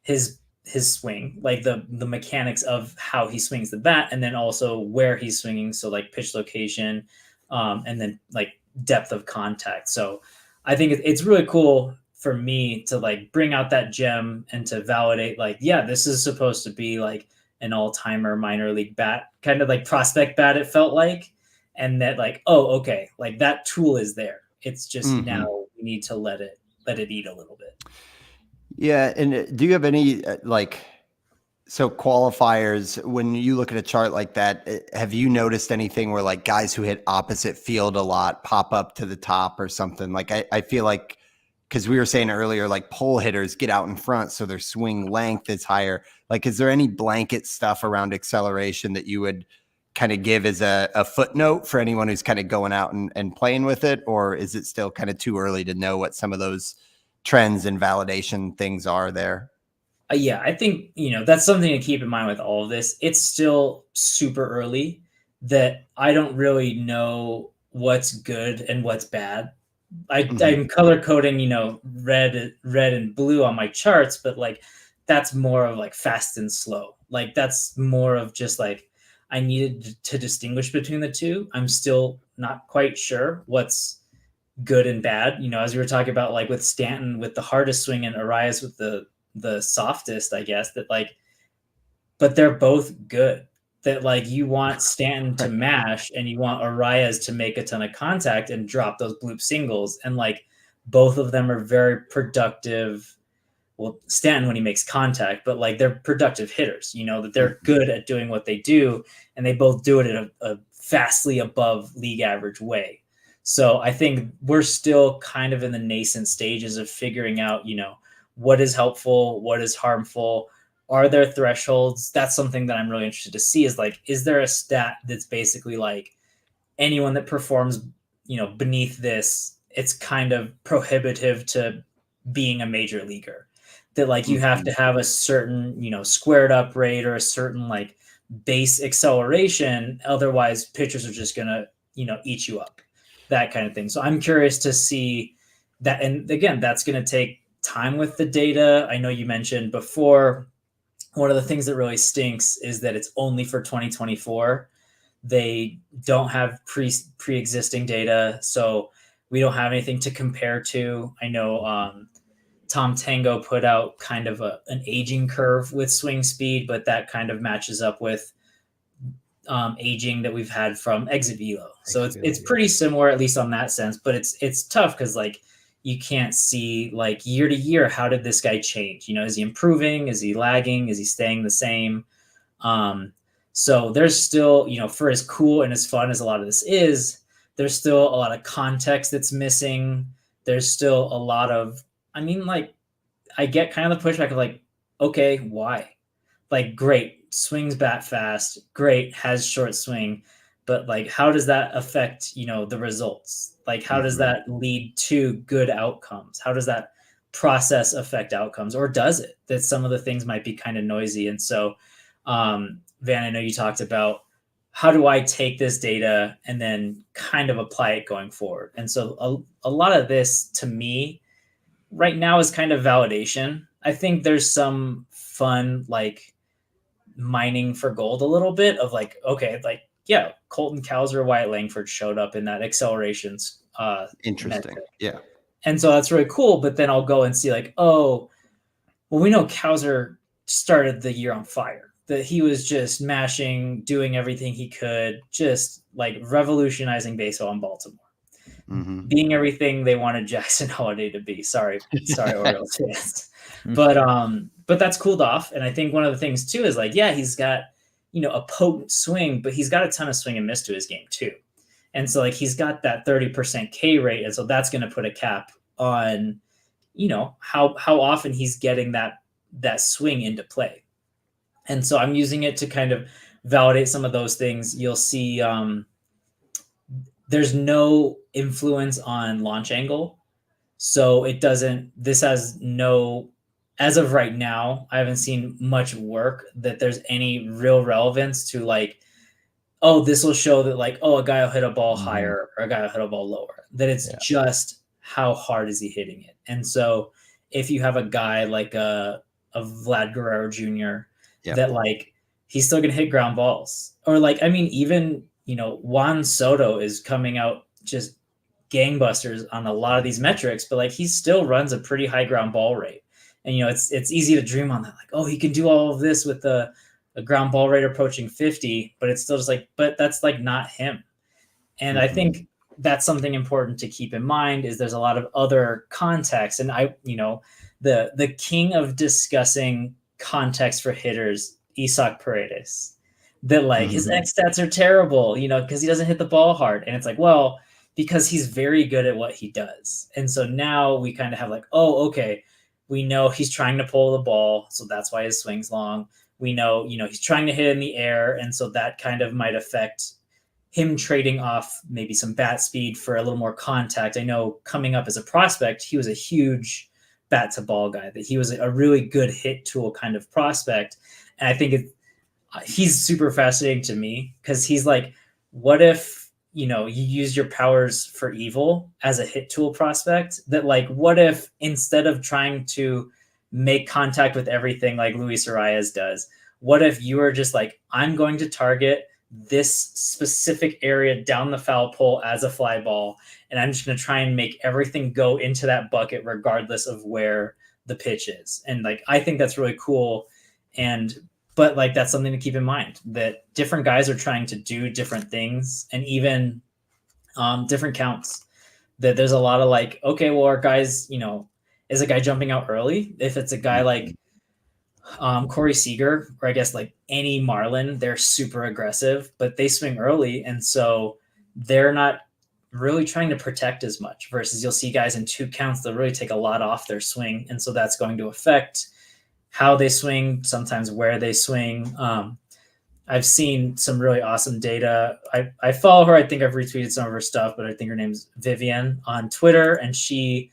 his swing, like the mechanics of how he swings the bat, and then also where he's swinging. So like pitch location, and then like depth of contact. So I think it's really cool for me to like bring out that gem and to validate, like, yeah, this is supposed to be like an all-timer minor league bat, kind of like prospect bat, it felt like. And that like, oh, okay, like that tool is there. It's just now we need to let it eat a little bit. Yeah. And do you have any so qualifiers, when you look at a chart like that, have you noticed anything where like guys who hit opposite field a lot pop up to the top or something? Like I feel like, because we were saying earlier, like pole hitters get out in front, so their swing length is higher. Like, is there any blanket stuff around acceleration that you would kind of give as a footnote for anyone who's kind of going out and playing with it? Or is it still kind of too early to know what some of those trends and validation things are there? Yeah, I think, that's something to keep in mind with all of this. It's still super early, that I don't really know what's good and what's bad. I'm color coding, red and blue on my charts, but like that's more of like fast and slow. Like that's more of just like I needed to distinguish between the two. I'm still not quite sure what's good and bad. As we were talking about, like with Stanton with the hardest swing and Arias with the softest, I guess, that like, but they're both good. That like you want Stanton to mash and you want Arias to make a ton of contact and drop those bloop singles. And like both of them are very productive. Well, Stanton when he makes contact, but like they're productive hitters, that they're good at doing what they do. And they both do it in a vastly above league average way. So I think we're still kind of in the nascent stages of figuring out, what is helpful, what is harmful. Are there thresholds? That's something that I'm really interested to see, is like, is there a stat that's basically like anyone that performs, beneath this, it's kind of prohibitive to being a major leaguer? That like you have to have a certain, squared up rate or a certain like base acceleration. Otherwise pitchers are just going to, eat you up, that kind of thing. So I'm curious to see that. And again, that's going to take time with the data. I know you mentioned before, one of the things that really stinks is that it's only for 2024. They don't have pre-existing data, so we don't have anything to compare to. I know Tom Tango put out kind of an aging curve with swing speed, but that kind of matches up with aging that we've had from exit velo. So it's pretty similar, at least on that sense, but it's tough because like you can't see like year to year, how did this guy change? Is he improving? Is he lagging? Is he staying the same? So there's still, for as cool and as fun as a lot of this is, there's still a lot of context that's missing. There's still a lot of, I get kind of the pushback of like, okay, why? Like, great, swings bat fast, great, has short swing, but like, how does that affect, the results? Like, how does that lead to good outcomes? How does that process affect outcomes? Or does it? That some of the things might be kind of noisy. And so, Van, I know you talked about how do I take this data and then kind of apply it going forward? And so a lot of this to me right now is kind of validation. I think there's some fun, like mining for gold a little bit of like, okay, like, yeah, Colton Cowser, Wyatt Langford showed up in that accelerations. Interesting. Metric. Yeah. And so that's really cool. But then I'll go and see like, oh, well, we know Cowser started the year on fire. that he was just mashing, doing everything he could, just like revolutionizing baseball in Baltimore. Mm-hmm. Being everything they wanted Jackson Holliday to be. Sorry, Orioles fans. But that's cooled off. And I think one of the things too is like, yeah, he's got, a potent swing, but he's got a ton of swing and miss to his game too. And so like he's got that 30% K rate. And so that's going to put a cap on, how often he's getting that swing into play. And so I'm using it to kind of validate some of those things. You'll see there's no influence on launch angle. So this has no, as of right now, I haven't seen much work that there's any real relevance to like, oh, this will show that like, oh, a guy will hit a ball higher or a guy will hit a ball lower. That it's just how hard is he hitting it. And so if you have a guy like a Vlad Guerrero Jr. that like, he's still going to hit ground balls. Or like, I mean, even, Juan Soto is coming out just gangbusters on a lot of these metrics, but like he still runs a pretty high ground ball rate. And, it's easy to dream on that. Like, oh, he can do all of this with a ground ball rate approaching 50, but it's still just like, but that's like not him. And I think that's something important to keep in mind is there's a lot of other context. And the king of discussing context for hitters, Isaac Paredes, that like his X stats are terrible, because he doesn't hit the ball hard. And it's like, well, because he's very good at what he does. And so now we kind of have like, oh, okay, we know he's trying to pull the ball, so that's why his swing's long. We know, he's trying to hit in the air, and so that kind of might affect him trading off maybe some bat speed for a little more contact. I know coming up as a prospect, he was a huge bat to ball guy, that he was a really good hit tool kind of prospect. And I think he's super fascinating to me because he's like, what if, you use your powers for evil as a hit tool prospect? That like, what if instead of trying to make contact with everything like Luis Arias does, what if you are just like, I'm going to target this specific area down the foul pole as a fly ball, and I'm just going to try and make everything go into that bucket regardless of where the pitch is. And like, I think that's really cool. But like, that's something to keep in mind, that different guys are trying to do different things, and even different counts. That there's a lot of like, okay, well, our guys, is a guy jumping out early? If it's a guy like Corey Seager, or I guess like any Marlin, they're super aggressive, but they swing early. And so they're not really trying to protect as much, versus you'll see guys in 2 counts, they'll really take a lot off their swing. And so that's going to affect how they swing, sometimes where they swing. I've seen some really awesome data. I follow her. I think I've retweeted some of her stuff, but I think her name's Vivian on Twitter. And she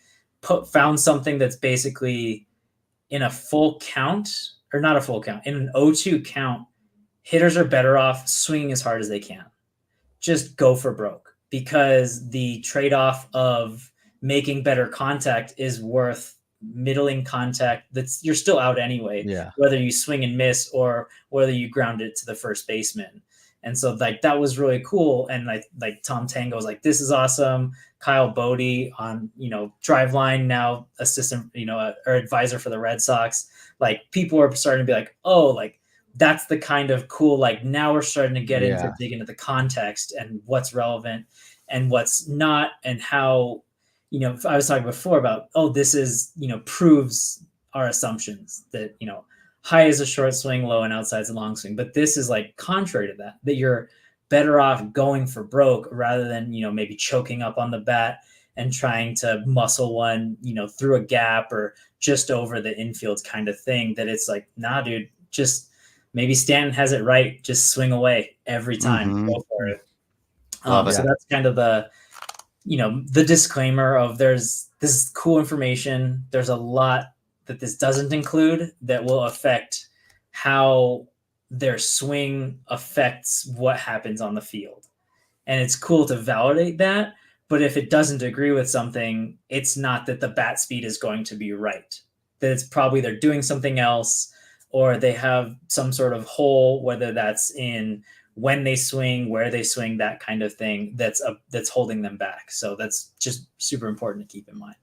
found something that's basically in a full count, or not a full count, in an 0-2 count, hitters are better off swinging as hard as they can. Just go for broke, because the trade-off of making better contact is worth middling contact you're still out anyway, whether you swing and miss or whether you ground it to the first baseman. And so like that was really cool. And like Tom Tango was like, this is awesome. Kyle Bodie on Driveline, now assistant or advisor for the Red Sox, like people are starting to be like, oh, like that's the kind of cool, like now we're starting to get into dig into the context and what's relevant and what's not, and how I was talking before about, oh, this is, proves our assumptions that, high is a short swing, low and outside is a long swing. But this is like contrary to that you're better off going for broke rather than, maybe choking up on the bat and trying to muscle one, through a gap or just over the infield kind of thing. That it's like, nah, dude, just maybe Stanton has it right. Just swing away every time. Go for it. So that's kind of the disclaimer of this is cool information. There's a lot that this doesn't include that will affect how their swing affects what happens on the field. And it's cool to validate that. But if it doesn't agree with something, it's not that the bat speed is going to be right. That it's probably they're doing something else, or they have some sort of hole, whether that's in when they swing, where they swing, that kind of thing, that's holding them back. So that's just super important to keep in mind.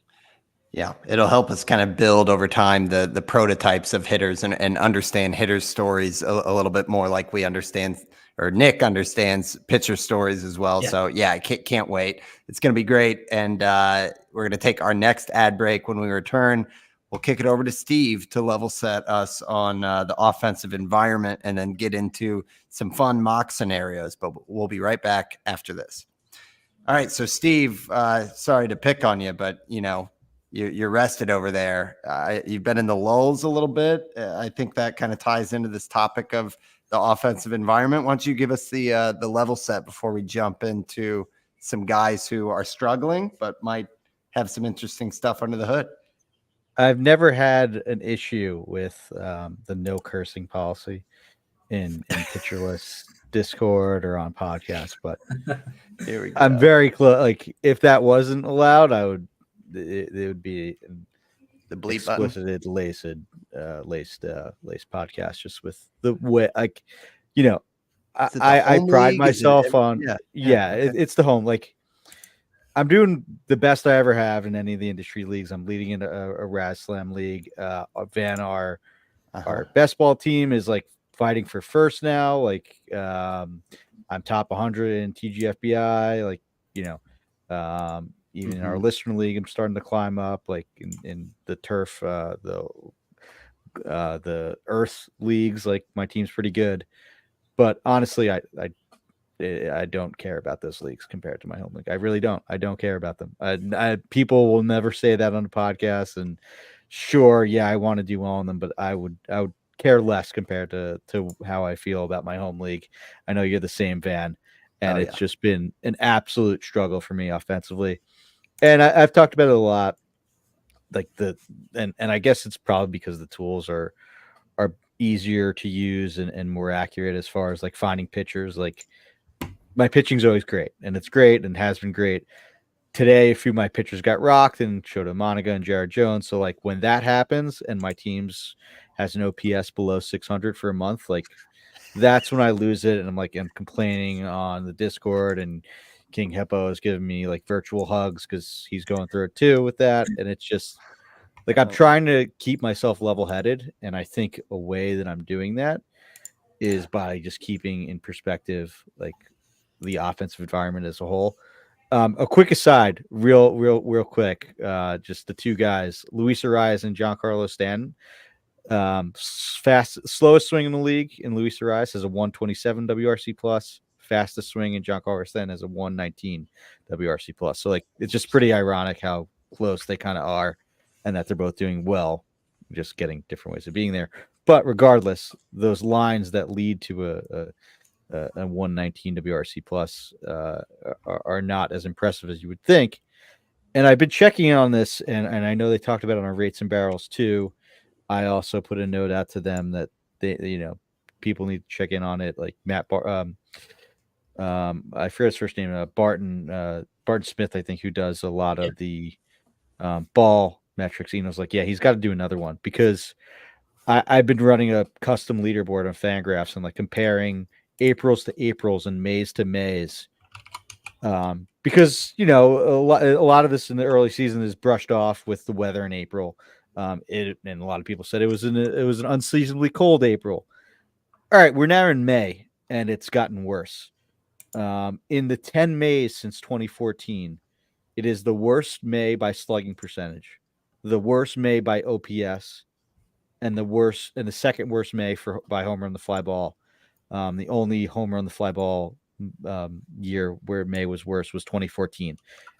Yeah, it'll help us kind of build over time the prototypes of hitters and understand hitters' stories a little bit more, like we understand, or Nick understands pitcher stories as well. Yeah. So yeah, I can't wait. It's going to be great, and we're going to take our next ad break. When we return, we'll kick it over to Steve to level set us on the offensive environment, and then get into some fun mock scenarios. But we'll be right back after this. All right, so Steve, sorry to pick on you, but you're rested over there. You've been in the lulls a little bit. I think that kind of ties into this topic of the offensive environment. Why don't you give us the level set before we jump into some guys who are struggling but might have some interesting stuff under the hood? I've never had an issue with the no cursing policy in pitcherless Discord or on podcasts, but Here we go. I'm very close. Like if that wasn't allowed, it would be the bleep explicit laced podcast, just with the way, like, I pride myself on, it's the home. Like I'm doing the best I ever have in any of the industry leagues. I'm leading in a Raz Slam league. Van, our baseball team is like fighting for first now. Like I'm top 100 in TGFBI. Like, even in our listener league, I'm starting to climb up. Like in the turf, the earth leagues, like my team's pretty good. But honestly, I don't care about those leagues compared to my home league. I really don't. I don't care about them. People will never say that on the podcast. And sure, yeah, I want to do well in them, but I would care less compared to how I feel about my home league. I know you're the same, Van, and it's just been an absolute struggle for me offensively. And I've talked about it a lot. Like and I guess it's probably because the tools are easier to use and more accurate as far as like finding pitchers. Like my pitching's always great, and it's great and has been great. Today, a few of my pitchers got rocked, and Shota Monica and Jared Jones. So like when that happens and my team's has an OPS below 600 for a month, like that's when I lose it. And I'm complaining on the Discord, and King Hippo is giving me like virtual hugs because he's going through it too with that. And it's just like I'm trying to keep myself level-headed, and I think a way that I'm doing that is by just keeping in perspective like the offensive environment as a whole. A quick aside, real quick, just the two guys, Luis Arias and Giancarlo Stanton. Slowest swing in the league in Luis Arias has a 127 WRC plus. Fastest swing in Giancarlo Stanton has a 119 WRC plus. So like it's just pretty ironic how close they kind of are, and that they're both doing well, just getting different ways of being there. But regardless, those lines that lead to a 119 WRC plus are not as impressive as you would think. And I've been checking on this, and I know they talked about it on Rates and Barrels too. I also put a note out to them that they, people need to check in on it. Like Matt, I forget his first name, Barton Smith, I think, who does a lot of the ball metrics. Was like, yeah, he's got to do another one, because I've been running a custom leaderboard on Fangraphs and like comparing Aprils to Aprils and Mays to Mays. Because a lot of this in the early season is brushed off with the weather in April. And a lot of people said it was an unseasonably cold April. All right, we're now in May, and it's gotten worse. In the 10 Mays since 2014, it is the worst May by slugging percentage, the worst May by OPS, and the second worst May by home run the fly ball. The only home run the fly ball year where May was worse was 2014,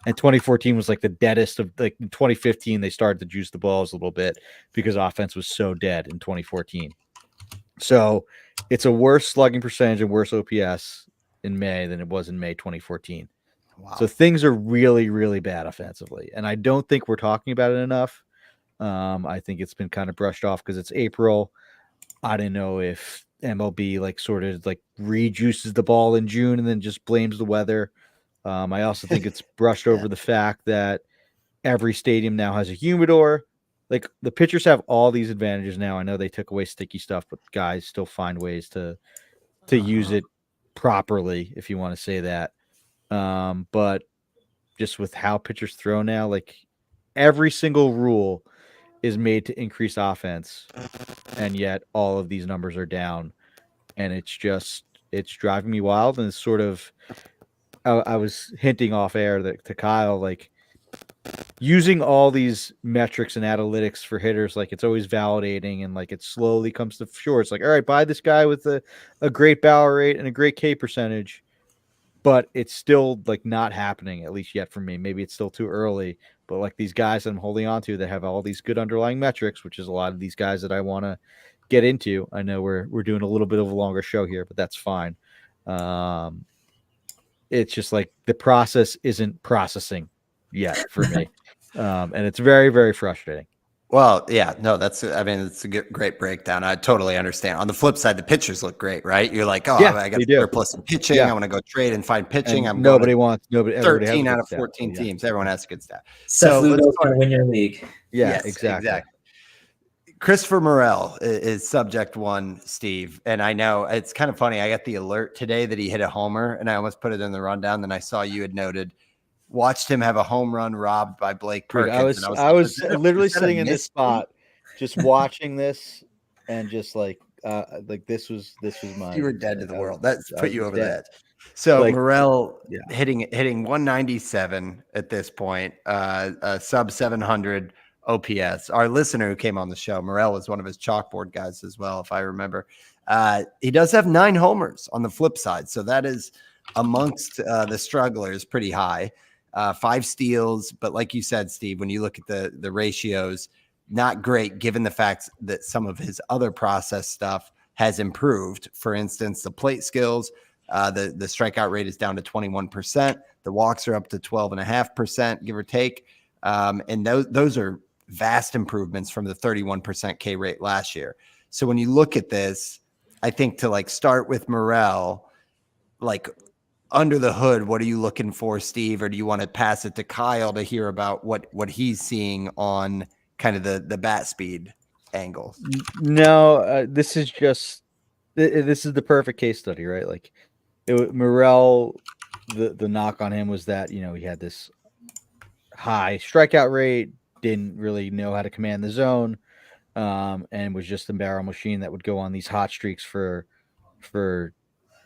and 2014 was like the deadest of, like, in 2015 they started to juice the balls a little bit because offense was so dead in 2014. So it's a worse slugging percentage and worse OPS in May than it was in May 2014. Wow. So things are really, really bad offensively, and I don't think we're talking about it enough. I think it's been kind of brushed off because it's April. I don't know if MLB like sort of like rejuices the ball in June and then just blames the weather. I also think it's brushed over the fact that every stadium now has a humidor. Like the pitchers have all these advantages now. I know they took away sticky stuff, but guys still find ways to use it properly, if you want to say that. But just with how pitchers throw now, like every single rule is made to increase offense, and yet all of these numbers are down, and it's driving me wild. And it's sort of, I was hinting off air to Kyle, like, using all these metrics and analytics for hitters, like, it's always validating, and like it slowly comes to shore. It's like, all right, buy this guy with a great barrel rate and a great K percentage, but it's still like not happening, at least yet for me. Maybe it's still too early, but like these guys that I'm holding on to that have all these good underlying metrics, which is a lot of these guys that I want to get into. I know we're doing a little bit of a longer show here, but that's fine. It's just like the process isn't processing yet for me. And it's very, very frustrating. Well, yeah, no, it's a great breakdown. I totally understand. On the flip side, the pitchers look great, right? You're like, oh, yeah, I got a surplus in pitching. Yeah. I want to go trade and find pitching. And nobody wants 13 out of 14 teams. Everyone has a good stat. So let's win your league. Yeah, yes, exactly. Christopher Morel is subject one, Steve. And I know it's kind of funny. I got the alert today that he hit a homer, and I almost put it in the rundown. Then I saw you had noted, watched him have a home run robbed by Blake Perkins. Dude, I was literally sitting in this spot, just watching this, and just like this was my. You were dead to the world. That's put you over the edge. So like, Morel hitting 197 at this point, sub 700 OPS. Our listener who came on the show, Morel, was one of his chalkboard guys as well, if I remember. He does have 9 homers on the flip side, so that is amongst the strugglers pretty high. 5 steals, but like you said, Steve, when you look at the ratios, not great given the fact that some of his other process stuff has improved. For instance, the plate skills, the strikeout rate is down to 21%. The walks are up to 12.5%, give or take. And those are vast improvements from the 31% K rate last year. So when you look at this, I think to like start with Morel, like, under the hood, what are you looking for, Steve? Or do you want to pass it to Kyle to hear about what he's seeing on kind of the bat speed angle? No, this is the perfect case study, right? Like Morel, the knock on him was that, he had this high strikeout rate, didn't really know how to command the zone, and was just a barrel machine that would go on these hot streaks for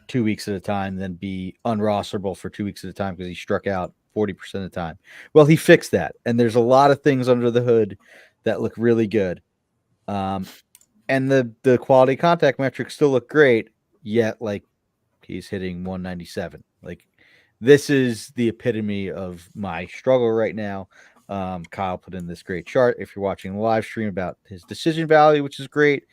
2 weeks at a time, then be unrosterable for 2 weeks at a time because he struck out 40% of the time. Well, he fixed that, and there's a lot of things under the hood that look really good. And the quality contact metrics still look great, yet like he's hitting 197. Like, this is the epitome of my struggle right now. Kyle put in this great chart, if you're watching the live stream, about his decision value, which is great.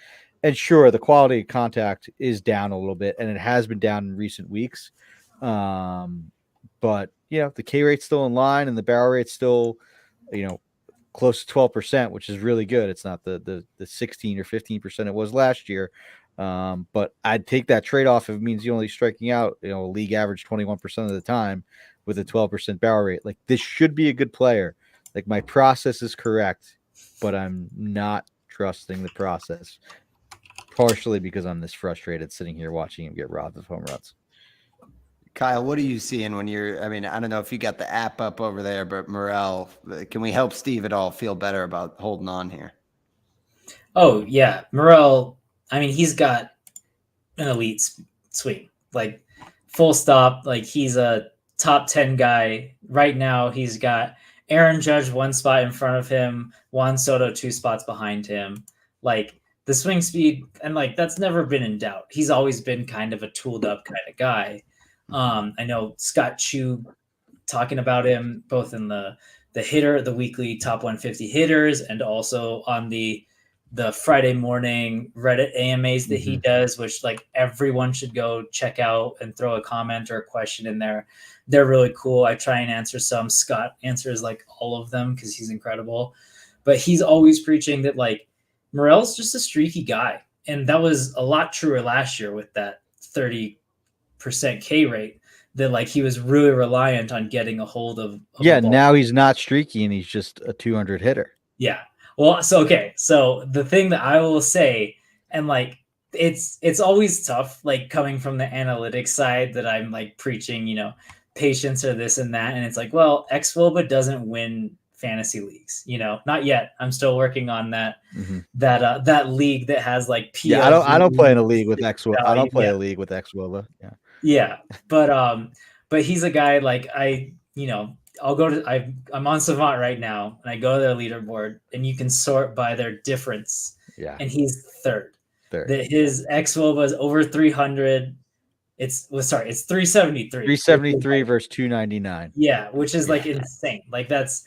And sure, the quality of contact is down a little bit, and it has been down in recent weeks. But, the K rate's still in line, and the barrel rate's still, close to 12%, which is really good. It's not the 16 or 15% it was last year. But I'd take that trade-off if it means you're only striking out, league average 21% of the time with a 12% barrel rate. Like, this should be a good player. Like, my process is correct, but I'm not trusting the process. Partially because I'm this frustrated sitting here watching him get robbed of home runs. Kyle, what are you seeing when I don't know if you got the app up over there, but Morel, can we help Steve at all feel better about holding on here? Oh, yeah. Morel, he's got an elite swing, like, full stop. Like, he's a top 10 guy. Right now, he's got Aaron Judge 1 spot in front of him, Juan Soto 2 spots behind him. Like, the swing speed, and like, that's never been in doubt. He's always been kind of a tooled up kind of guy. I know Scott Chu talking about him both in the hitter, the weekly top 150 hitters, and also on the Friday morning Reddit AMAs that he does, which like everyone should go check out and throw a comment or a question in there. They're really cool. I try and answer some. Scott answers like all of them because he's incredible. But he's always preaching that like Morel's just a streaky guy. And that was a lot truer last year with that 30% K rate, that like he was really reliant on getting a hold of a ball. Now he's not streaky and he's just a 200 hitter. Yeah. Well, so the thing that I will say, and like it's always tough, like coming from the analytics side, that I'm like preaching, patience or this and that. And it's like, well, xFOBA doesn't win fantasy leagues. Not yet. I'm still working on that. Mm-hmm. That league that has like PLV. Yeah, I don't play in a league with Exwilla. I don't play Yeah. a league with Exwilla. Yeah. Yeah, but he's a guy like I'll go to I'm on Savant right now, and I go to their leaderboard, and you can sort by their difference. Yeah. And he's third. Third. His Exwilla was over 300. It's 373. 373 versus 299. Yeah, which is like insane. Like that's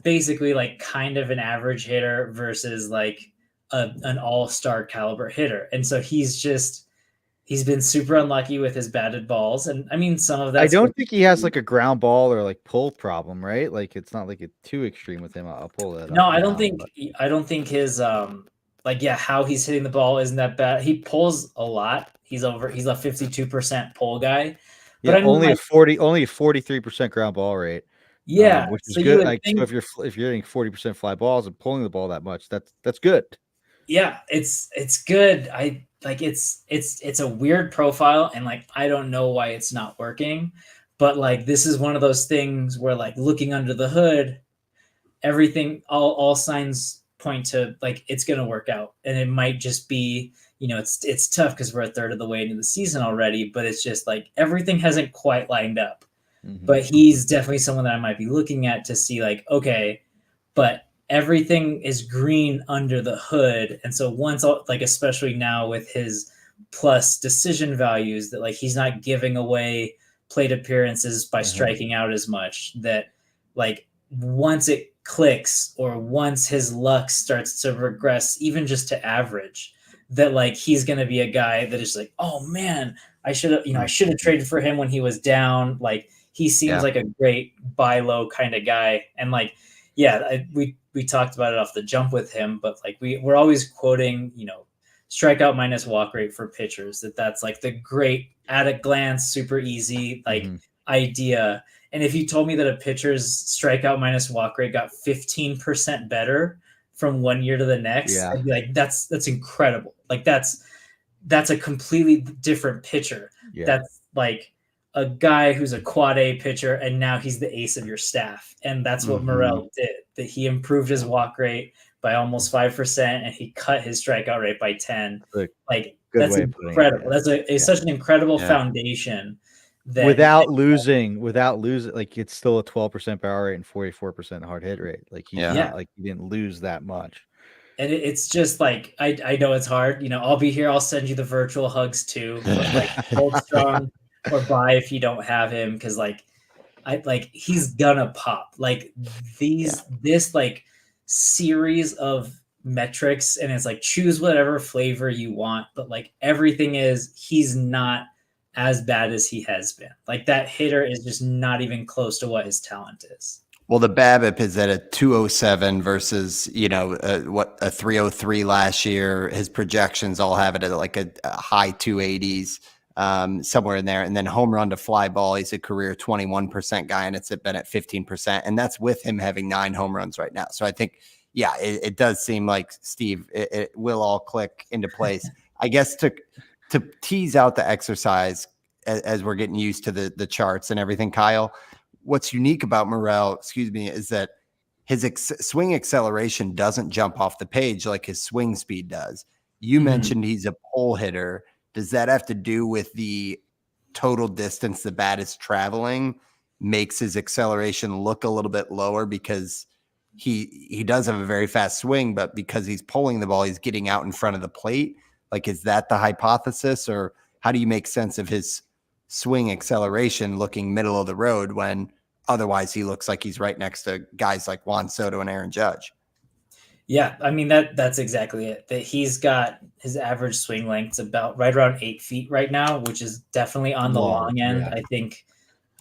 basically like kind of an average hitter versus like an all-star caliber hitter. And so he's been super unlucky with his batted balls. And I mean, some of that. I don't think he has like a ground ball or like pull problem, right? Like it's not like it's too extreme with him. I'll pull it. No, I don't think his how he's hitting the ball isn't that bad. He pulls a lot. He's a 52% pull guy. But yeah, only a 43% ground ball rate. Yeah, which is good. Like so if you're hitting 40% fly balls and pulling the ball that much, that's good. Yeah, it's good. It's a weird profile, and like I don't know why it's not working, but like this is one of those things where like looking under the hood, everything all signs point to like it's gonna work out. And it might just be, it's tough because we're a third of the way into the season already, but it's just like everything hasn't quite lined up. Mm-hmm. But he's definitely someone that I might be looking at to see like, okay, but everything is green under the hood. And so once, like, especially now with his plus decision values, that like he's not giving away plate appearances by striking out as much, that like once it clicks or once his luck starts to regress, even just to average, that like he's going to be a guy that is like, oh man, I should have traded for him when he was down. Like he seems like a great buy low kind of guy. And like, we talked about it off the jump with him, but like we're always quoting, strikeout minus walk rate for pitchers, that's like the great at a glance, super easy, like idea. And if you told me that a pitcher's strikeout minus walk rate got 15% better from one year to the next, I'd be like, that's incredible. Like that's a completely different pitcher. Yeah. That's like a guy who's a quad A pitcher, and now he's the ace of your staff. And that's what Morel did, that he improved his walk rate by almost 5% and he cut his strikeout rate by 10. Like that's incredible. That's such an incredible foundation. That without losing, like it's still a 12% power rate and 44% hard hit rate. Like not like he didn't lose that much. And it's just like I know it's hard. I'll be here. I'll send you the virtual hugs too. But like hold strong or buy if you don't have him, because like he's gonna pop. Like this like series of metrics, and it's like choose whatever flavor you want, but like everything is he's not as bad as he has been. Like that hitter is just not even close to what his talent is. Well, the BABIP is at a 207 versus, a 303 last year. His projections all have it at like a high 280s, somewhere in there. And then home run to fly ball, he's a career 21% guy, and it's been at 15%. And that's with him having 9 home runs right now. So I think, it does seem like, Steve, it will all click into place. I guess to tease out the exercise as we're getting used to the charts and everything, Kyle, what's unique about Morel, is that his swing acceleration doesn't jump off the page like his swing speed does. You mentioned he's a pull hitter. Does that have to do with the total distance the bat is traveling makes his acceleration look a little bit lower, because he does have a very fast swing, but because he's pulling the ball, he's getting out in front of the plate? Like, is that the hypothesis, or how do you make sense of his swing acceleration looking middle of the road when otherwise he looks like he's right next to guys like Juan Soto and Aaron Judge? Yeah, I mean, that's exactly it. That he's got his average swing length's about right around 8 feet right now, which is definitely on the long end. Yeah. I think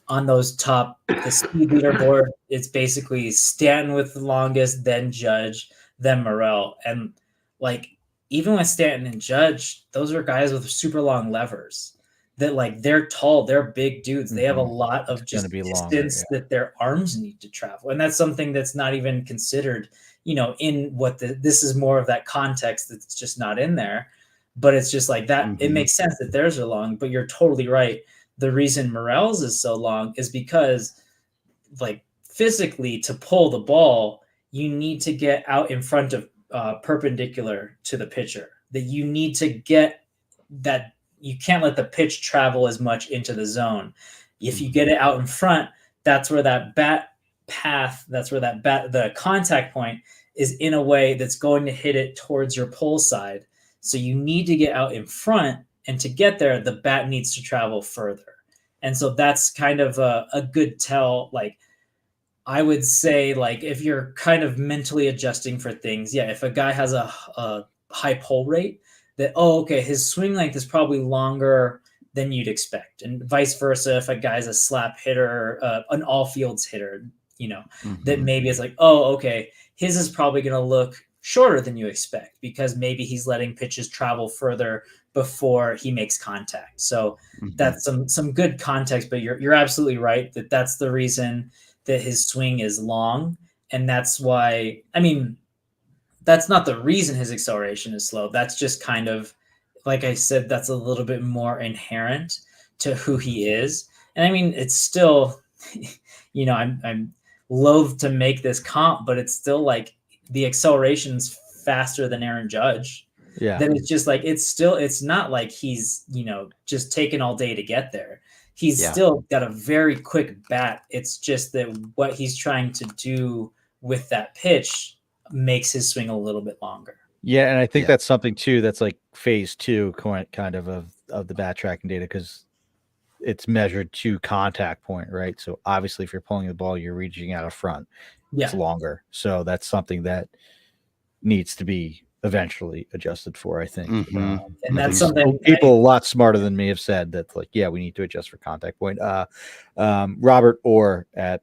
on those the speed leaderboard, it's basically Stanton with the longest, then Judge, then Morel. And like, even with Stanton and Judge, those are guys with super long levers that like they're tall, they're big dudes. They have a lot of just distance that their arms need to travel. And that's something that's not even considered, in what this is more of that context that's just not in there. But it's just like that. It makes sense that theirs are long, but you're totally right. The reason Morel's is so long is because like physically to pull the ball, you need to get out in front of perpendicular to the pitcher. That you need to get that, you can't let the pitch travel as much into the zone. If you get it out in front, that's where that bat path, that's where the contact point is in a way that's going to hit it towards your pull side. So you need to get out in front, and to get there, the bat needs to travel further. And so that's kind of a good tell. Like, I would say, like, if you're kind of mentally adjusting for things, if a guy has a high pull rate, that, okay, his swing length is probably longer than you'd expect. And vice versa, if a guy's a slap hitter, an all fields hitter, that maybe it's like, okay, his is probably going to look shorter than you expect, because maybe he's letting pitches travel further before he makes contact. So that's some good context, but you're absolutely right that that's the reason that his swing is long. And that's why, I mean, that's not the reason his acceleration is slow. That's just kind of, like I said, that's a little bit more inherent to who he is. And I mean, it's still, I'm loath to make this comp, but it's still like the acceleration's faster than Aaron Judge. Yeah. Then it's just like, it's not like he's, just taking all day to get there. He's still got a very quick bat. It's just that what he's trying to do with that pitch makes his swing a little bit longer. Yeah, and I think that's something too that's like phase 2 kind of the bat tracking data, because it's measured to contact point, right? So obviously if you're pulling the ball, you're reaching out front. It's longer. So that's something that needs to be eventually adjusted for, I think. And that's something people a lot smarter than me have said that, like, we need to adjust for contact point. Robert Orr at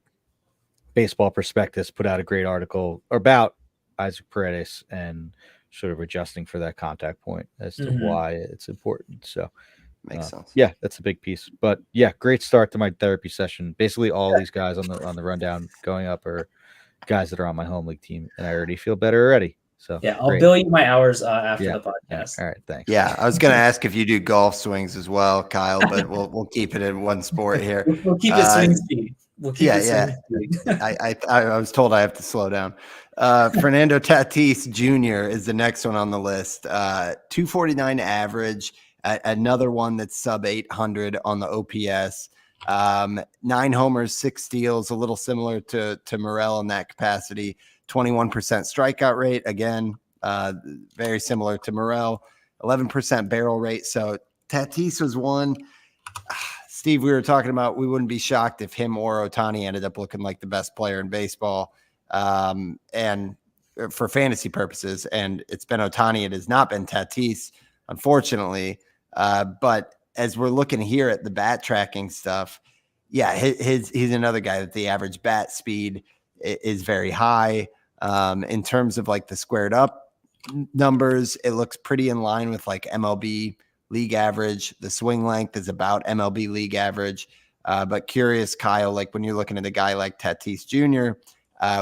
Baseball Prospectus put out a great article about Isaac Paredes and sort of adjusting for that contact point as to why it's important. So makes sense. Yeah, that's a big piece. But yeah, great start to my therapy session. Basically all these guys on the rundown going up are guys that are on my home league team, and I already feel better already. So I'll bill you my hours after the podcast. All right, thanks. Yeah, I was going to ask if you do golf swings as well, Kyle, but we'll keep it in one sport here. We'll keep it swing speed. We'll keep it swing speed. I was told I have to slow down. Fernando Tatis Jr. is the next one on the list. 249 average, another one that's sub 800 on the OPS. 9 homers, 6 steals, a little similar to Morel in that capacity. 21% strikeout rate, again, very similar to Morel. 11% barrel rate. So Tatis was one. Steve, we were talking about, we wouldn't be shocked if him or Ohtani ended up looking like the best player in baseball, and for fantasy purposes. And it's been Ohtani. It has not been Tatis, unfortunately. But as we're looking here at the bat tracking stuff, he's another guy that the average bat speed is very high. In terms of like the squared up numbers, it looks pretty in line with like MLB league average. The swing length is about MLB league average. But curious, Kyle, like when you're looking at a guy like Tatis Jr.,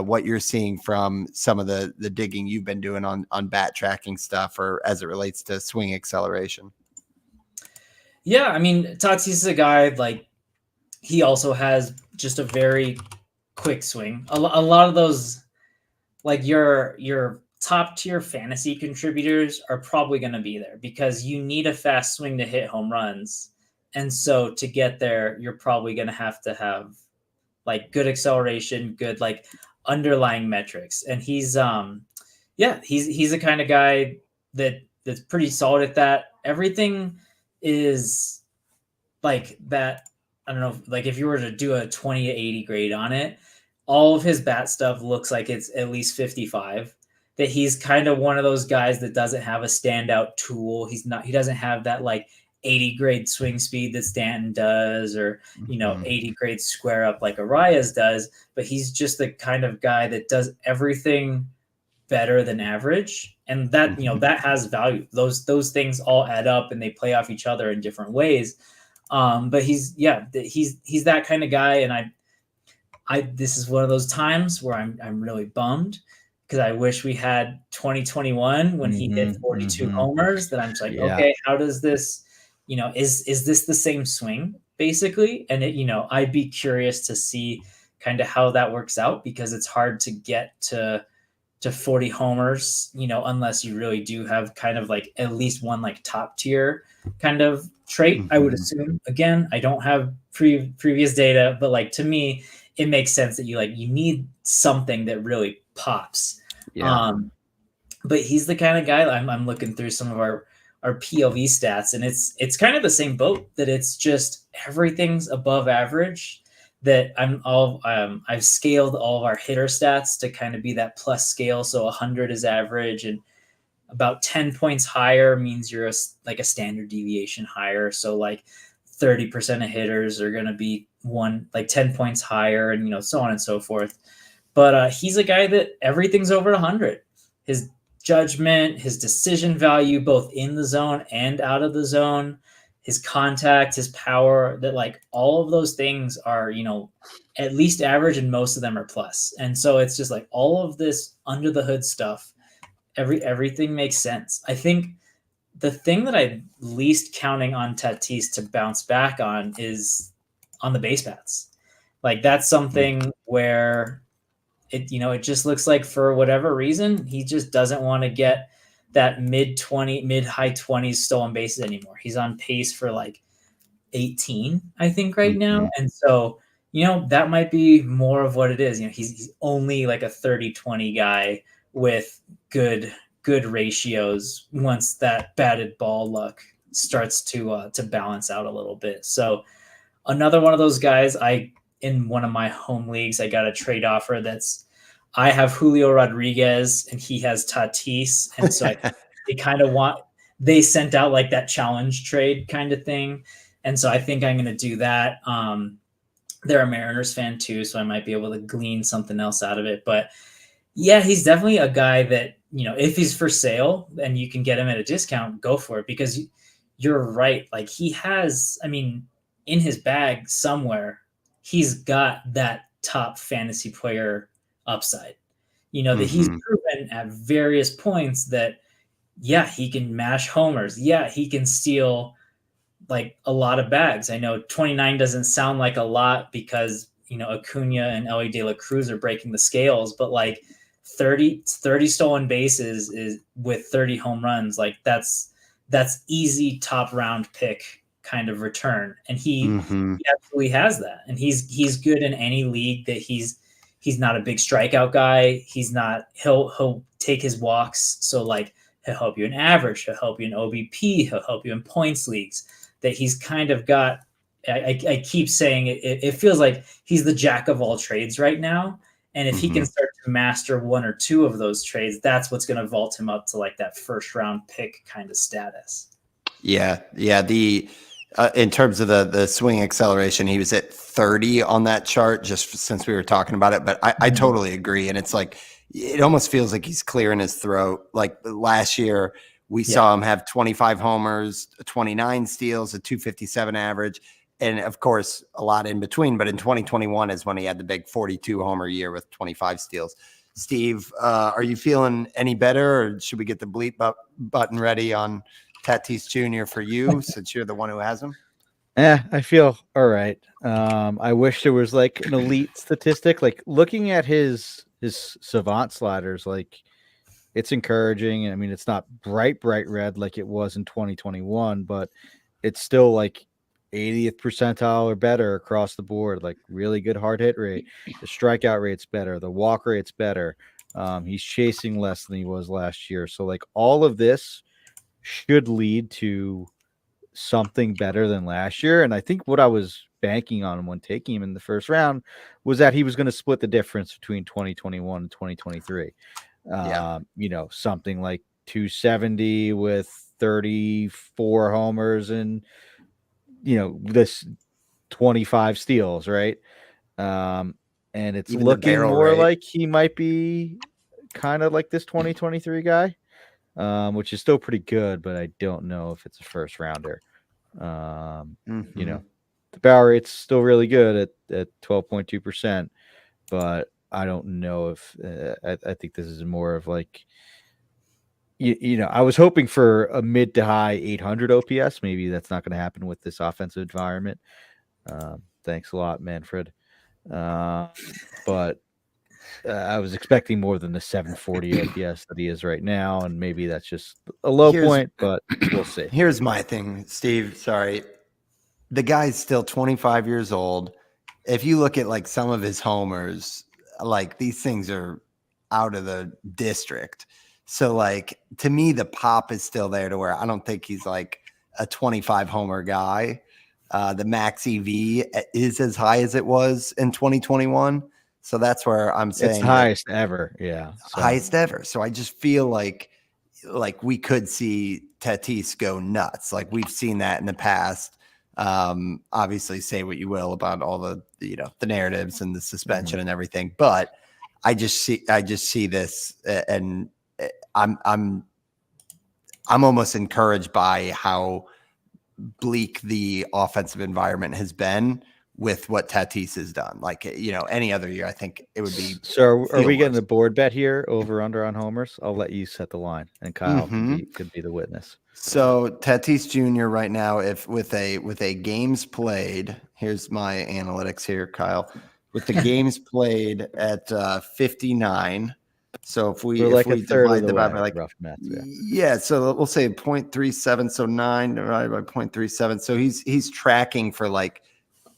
what you're seeing from some of the digging you've been doing on bat tracking stuff, or as it relates to swing acceleration. Yeah, I mean, Tatis is a guy, like, he also has just a very quick swing. A lot of those, like, your top tier fantasy contributors are probably going to be there because you need a fast swing to hit home runs. And so to get there, you're probably going to have like good acceleration, good like underlying metrics. And he's the kind of guy that's pretty solid at that. Everything is like that. I don't know, like if you were to do a 20 to 80 grade on it, all of his bat stuff looks like it's at least 55. That he's kind of one of those guys that doesn't have a standout tool. He doesn't have that like 80 grade swing speed that Stanton does, or 80 grade square up like Arias does, but he's just the kind of guy that does everything better than average. And that, that has value. Those things all add up and they play off each other in different ways. But he's that kind of guy. And this is one of those times where I'm really bummed because I wish we had 2021 when he hit 42 homers, that I'm just like, okay, how does this, is this the same swing basically? And I'd be curious to see kind of how that works out, because it's hard to get to 40 homers, unless you really do have kind of like at least one like top tier kind of trait, I would assume. Again, I don't have previous data, but like to me, it makes sense that you need something that really pops. Yeah. But he's the kind of guy I'm looking through some of our PLV stats, and it's kind of the same boat, that it's just everything's above average. That I've scaled all of our hitter stats to kind of be that plus scale. So 100 is average, and about 10 points higher means you're like a standard deviation higher. So like 30% of hitters are going to be 10 points higher, and so on and so forth. But he's a guy that everything's over 100. His judgment, his decision value, both in the zone and out of the zone, his contact, his power, that like all of those things are, at least average, and most of them are plus. And so it's just like all of this under the hood stuff, everything makes sense. I think the thing that I'm least counting on Tatis to bounce back on is on the base paths. Like that's something where it just looks like for whatever reason, he just doesn't want to get that mid high 20s stolen bases anymore. He's on pace for like 18, I think, right now. And so, that might be more of what it is. He's only like a 30-20 guy with good ratios once that batted ball luck starts to balance out a little bit. So another one of those guys, in one of my home leagues, I got a trade offer I have Julio Rodriguez and he has Tatis. And so they sent out like that challenge trade kind of thing. And so I think I'm going to do that. They're a Mariners fan too, so I might be able to glean something else out of it. But yeah, he's definitely a guy that, if he's for sale and you can get him at a discount, go for it, because you're right. Like he has, in his bag somewhere, he's got that top fantasy player upside, that he's proven at various points that, yeah, he can mash homers. Yeah, he can steal like a lot of bags. I know 29 doesn't sound like a lot because, Acuna and Ellie De La Cruz are breaking the scales, but like 30 stolen bases is with 30 home runs. Like that's easy top round pick kind of return. And he absolutely has that. And he's good in any league that he's not a big strikeout guy. He'll take his walks. So like he'll help you in average, he'll help you in OBP, he'll help you in points leagues. That he's kind of got, I keep saying it feels like he's the jack of all trades right now. And if he can start to master one or two of those trades, that's what's going to vault him up to like that first round pick kind of status. Yeah. The in terms of the swing acceleration, he was at 30 on that chart just since we were talking about it. But I totally agree. And it's like, it almost feels like he's clearing his throat. Like last year, we saw him have 25 homers, 29 steals, a 257 average, and of course, a lot in between. But in 2021 is when he had the big 42 homer year with 25 steals. Steve, are you feeling any better, or should we get the bleep button ready on Tatis Jr. for you, since you're the one who has him? I feel all right. I wish there was like an elite statistic. Like looking at his Savant sliders, like it's encouraging. I mean, it's not bright red like it was in 2021, but it's still like 80th percentile or better across the board. Like really good hard hit rate. The strikeout rate's better. The walk rate's better. He's chasing less than he was last year. So like all of this should lead to something better than last year. And I think what I was banking on when taking him in the first round was that he was going to split the difference between 2021 and 2023. Something like 270 with 34 homers and, this 25 steals, right? And it's even looking more rate. Like he might be kind of like this 2023 guy. Which is still pretty good, but I don't know if it's a first rounder. The barrel rate's still really good at 12.2%, but I don't know if I think this is more of like, I was hoping for a mid to high 800 OPS. Maybe that's not going to happen with this offensive environment. Thanks a lot, Manfred. But I was expecting more than the 740 OPS that he is right now, and maybe that's just a low point, but we'll see. Here's my thing, Steve. Sorry. The guy's still 25 years old. If you look at like some of his homers, like these things are out of the district. So like to me, the pop is still there to where I don't think he's like a 25 homer guy. The max EV is as high as it was in 2021. So that's where I'm saying it's the highest ever. Yeah. So. Highest ever. So I just feel like we could see Tatis go nuts. Like we've seen that in the past. Obviously say what you will about all the narratives and the suspension and everything, but I just see this, and I'm almost encouraged by how bleak the offensive environment has been with what Tatis has done. Like, any other year, I think it would be. So are we getting a board bet here, over under on homers? I'll let you set the line, and Kyle could be the witness. So Tatis Jr. right now, if with a games played, here's my analytics here, Kyle. With the games played at 59. So if we divide by like rough math, so we'll say 0.37, so 9 divided by 0.37. So he's tracking for like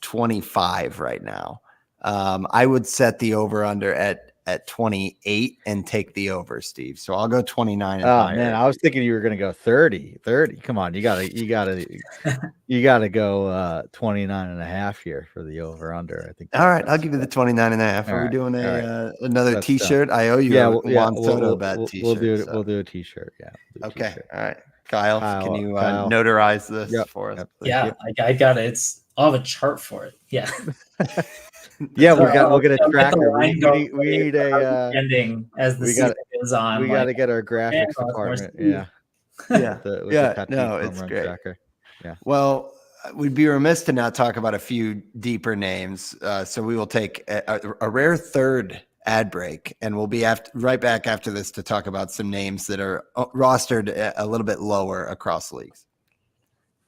25 right now. I would set the over under at 28 and take the over, Steve. So I'll go 29 and higher. Man, I was thinking you were going to go 30. Come on, you gotta go 29 and a half here for the over under. I think. All right, I'll give you the 29 and a half. Are we doing another T-shirt? I owe you a Juan Soto bet T-shirt. We'll do a T-shirt. Yeah. Okay. T-shirt. All right, Kyle, can you notarize this for us? Please? Yeah, I got it. I'll have a chart for it. Yeah. Yeah, we'll get a tracker. We need a ending as the season goes on. We got to get our graphics department. Yeah. No, it's great. Tracker. Yeah. Well, we'd be remiss to not talk about a few deeper names. So we will take a rare third ad break, and we'll be right back after this to talk about some names that are rostered a little bit lower across leagues.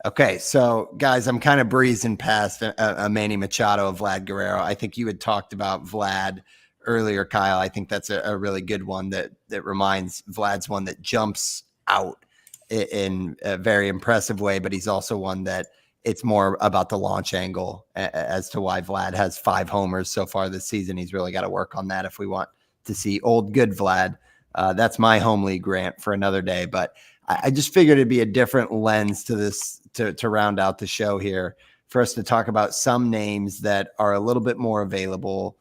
Okay, so guys, I'm kind of breezing past a Manny Machado of Vlad Guerrero. I think you had talked about Vlad earlier, Kyle. I think that's a really good one that reminds Vlad's one that jumps out in a very impressive way, but he's also one that it's more about the launch angle as to why Vlad has 5 homers so far this season. He's really got to work on that if we want to see old good Vlad. That's my home league rant for another day, but I just figured it'd be a different lens to this to round out the show here for us to talk about some names that are a little bit more available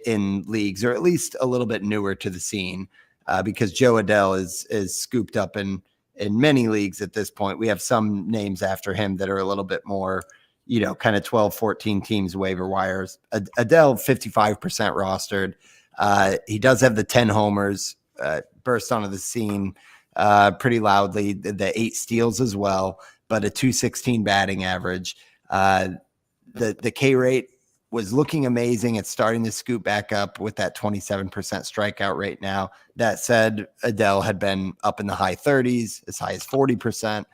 in leagues, or at least a little bit newer to the scene, because Joe Adele is scooped up in many leagues at this point. We have some names after him that are a little bit more, kind of 12, 14 teams waiver wires. Adele, 55% rostered. He does have the 10 homers, burst onto the scene pretty loudly, the 8 steals as well, but a 216 batting average. The K rate was looking amazing. It's starting to scoot back up with that 27% strikeout rate now. That said, Adele had been up in the high 30s, as high as 40%.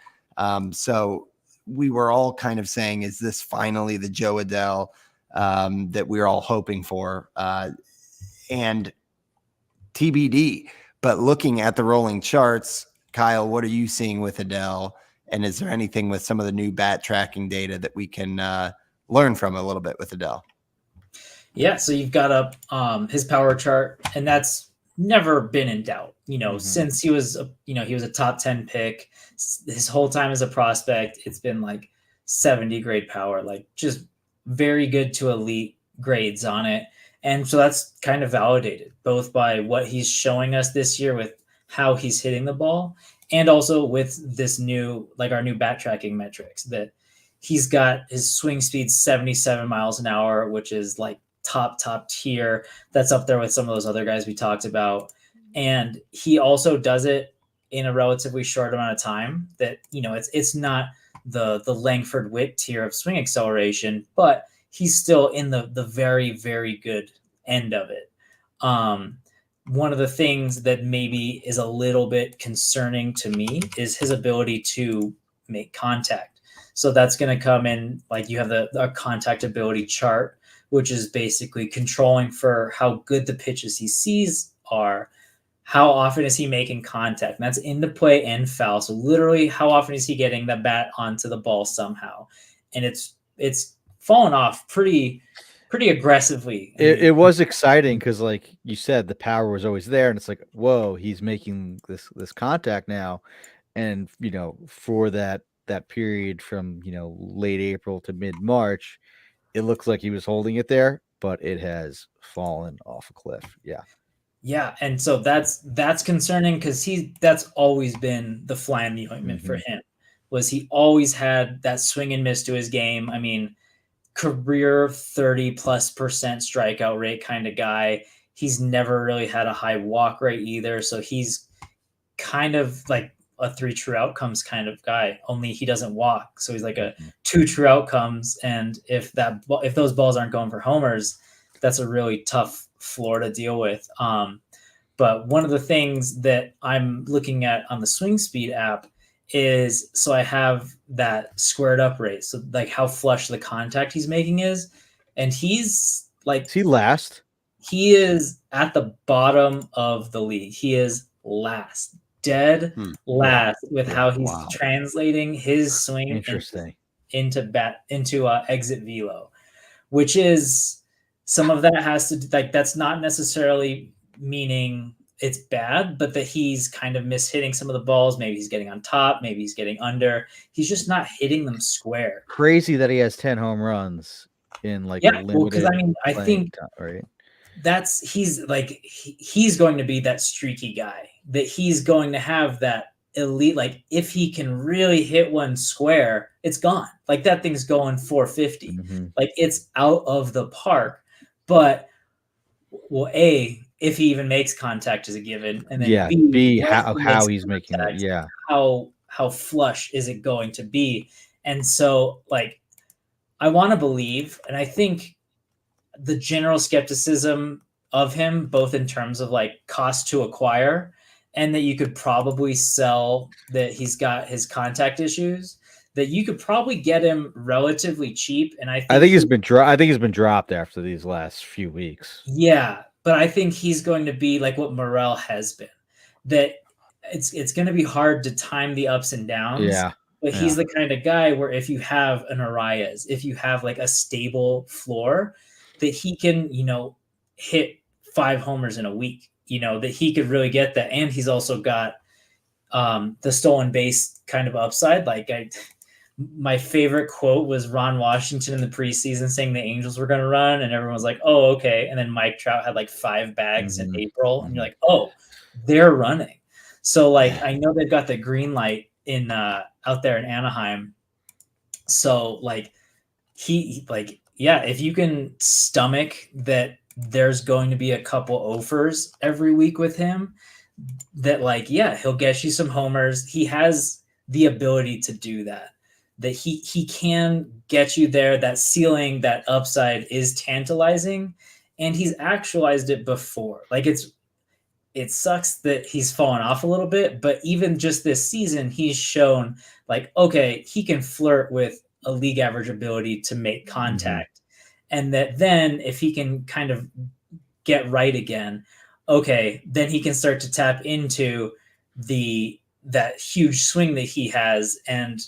So we were all kind of saying, is this finally the Joe Adele that we were all hoping for? And TBD. But looking at the rolling charts, Kyle, what are you seeing with Adele? And is there anything with some of the new bat tracking data that we can learn from a little bit with Adele? Yeah, so you've got up his power chart, and that's never been in doubt. Since he was a top 10 pick, his whole time as a prospect, it's been like 70 grade power, like just very good to elite grades on it. And so that's kind of validated both by what he's showing us this year with how he's hitting the ball, and also with this our new bat tracking metrics, that he's got his swing speed 77 miles an hour, which is like top tier. That's up there with some of those other guys we talked about. And he also does it in a relatively short amount of time that, it's not the Langford Witt tier of swing acceleration, but he's still in the very, very good end of it. One of the things that maybe is a little bit concerning to me is his ability to make contact. So that's going to come in, like you have a contact ability chart which is basically controlling for how good the pitches he sees are. How often is he making contact? And that's into play and foul. So literally, how often is he getting the bat onto the ball somehow? And it's fallen off pretty aggressively. It was exciting because, like you said, the power was always there, and it's like, whoa, he's making this contact now, and for that period from late April to mid March, it looks like he was holding it there, but it has fallen off a cliff. Yeah. Yeah, and so that's concerning because that's always been the fly in the ointment for him. Was he always had that swing and miss to his game? I mean, career 30+% strikeout rate kind of guy. He's never really had a high walk rate either, so he's kind of like a 3 true outcomes kind of guy. Only he doesn't walk, so he's like a 2 true outcomes. And if those balls aren't going for homers, that's a really tough floor to deal with. But one of the things that I'm looking at on the Swing Speed app is, so I have that squared up rate. So like how flush the contact he's making is. And he's like, is he last? He is at the bottom of the league. He is last, dead last with how he's translating his swing into exit velo, which is, some of that has to, like, that's not necessarily meaning it's bad, but that he's kind of mishitting some of the balls. Maybe he's getting on top, maybe he's getting under. He's just not hitting them square. Crazy that he has 10 home runs in because I think right. He's going to be that streaky guy, that he's going to have that elite, like if he can really hit one square, it's gone. Like that thing's going 450. Like it's out of the park. But well, A, if he even makes contact is a given, and then B, how he's making it. How flush is it going to be? And so, like, I want to believe, and I think the general skepticism of him, both in terms of like cost to acquire, and that you could probably sell, that he's got his contact issues, that you could probably get him relatively cheap. And I think he's been dropped after these last few weeks. Yeah, but I think he's going to be like what Morel has been. That it's going to be hard to time the ups and downs. Yeah. But he's the kind of guy where if you have an Arias, if you have like a stable floor, that he can, hit 5 homers in a week, that he could really get that. And he's also got the stolen base kind of upside. Like my favorite quote was Ron Washington in the preseason saying the Angels were going to run, and everyone was like, oh, okay. And then Mike Trout had like 5 bags in April, and you're like, oh, they're running. So like, I know they've got the green light in out there in Anaheim. So like if you can stomach that there's going to be a couple offers every week with him, that he'll get you some homers. He has the ability to do that. That he can get you there. That ceiling, that upside is tantalizing, and he's actualized it before. Like it sucks that he's fallen off a little bit, but even just this season, he's shown like, okay, he can flirt with a league average ability to make contact. And that then if he can kind of get right again, okay, then he can start to tap into that huge swing that he has. And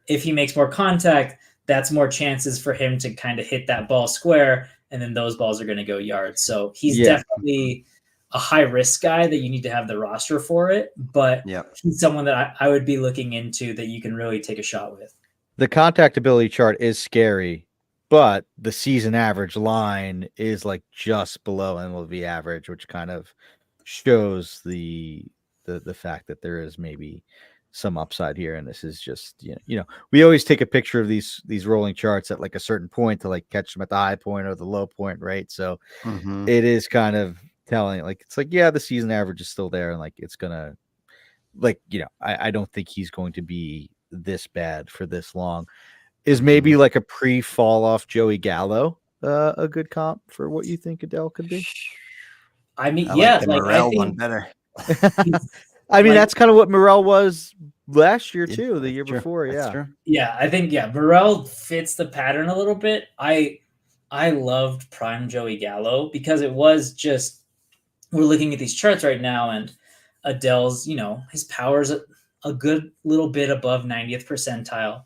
if he makes more contact, that's more chances for him to kind of hit that ball square, and then those balls are going to go yards. So he's definitely a high risk guy that you need to have the roster for it, but he's someone that I would be looking into that you can really take a shot with. The contact ability chart is scary, but the season average line is like just below MLB average, which kind of shows the fact that there is maybe some upside here. And this is just, we always take a picture of these rolling charts at like a certain point to like catch them at the high point or the low point. Right. So it is kind of telling, like, it's like, the season average is still there. And like, it's gonna, like, I don't think he's going to be this bad for this long. Is maybe like a pre-fall off Joey Gallo a good comp for what you think Adele could be? I mean, like the Morel one better. I mean, that's kind of what Morel was last year too, the year before. That's true. Yeah, I think Morel fits the pattern a little bit. I I loved Prime Joey Gallo because it was just, we're looking at these charts right now, and Adele's, his power's a good little bit above 90th percentile.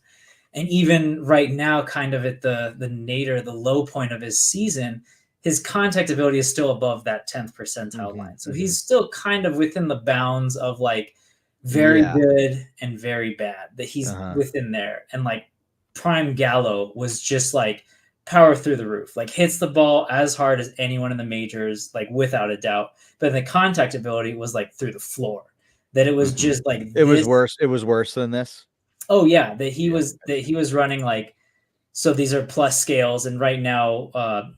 And even right now, kind of at the nadir, the low point of his season, his contact ability is still above that 10th percentile line. So he's still kind of within the bounds of like very good and very bad, that he's within there. And like Prime Gallo was just like power through the roof, like hits the ball as hard as anyone in the majors, like without a doubt. But the contact ability was like through the floor, that it was just like, it was worse. It was worse than this. Oh yeah. That he was running like, so these are plus scales. And right now,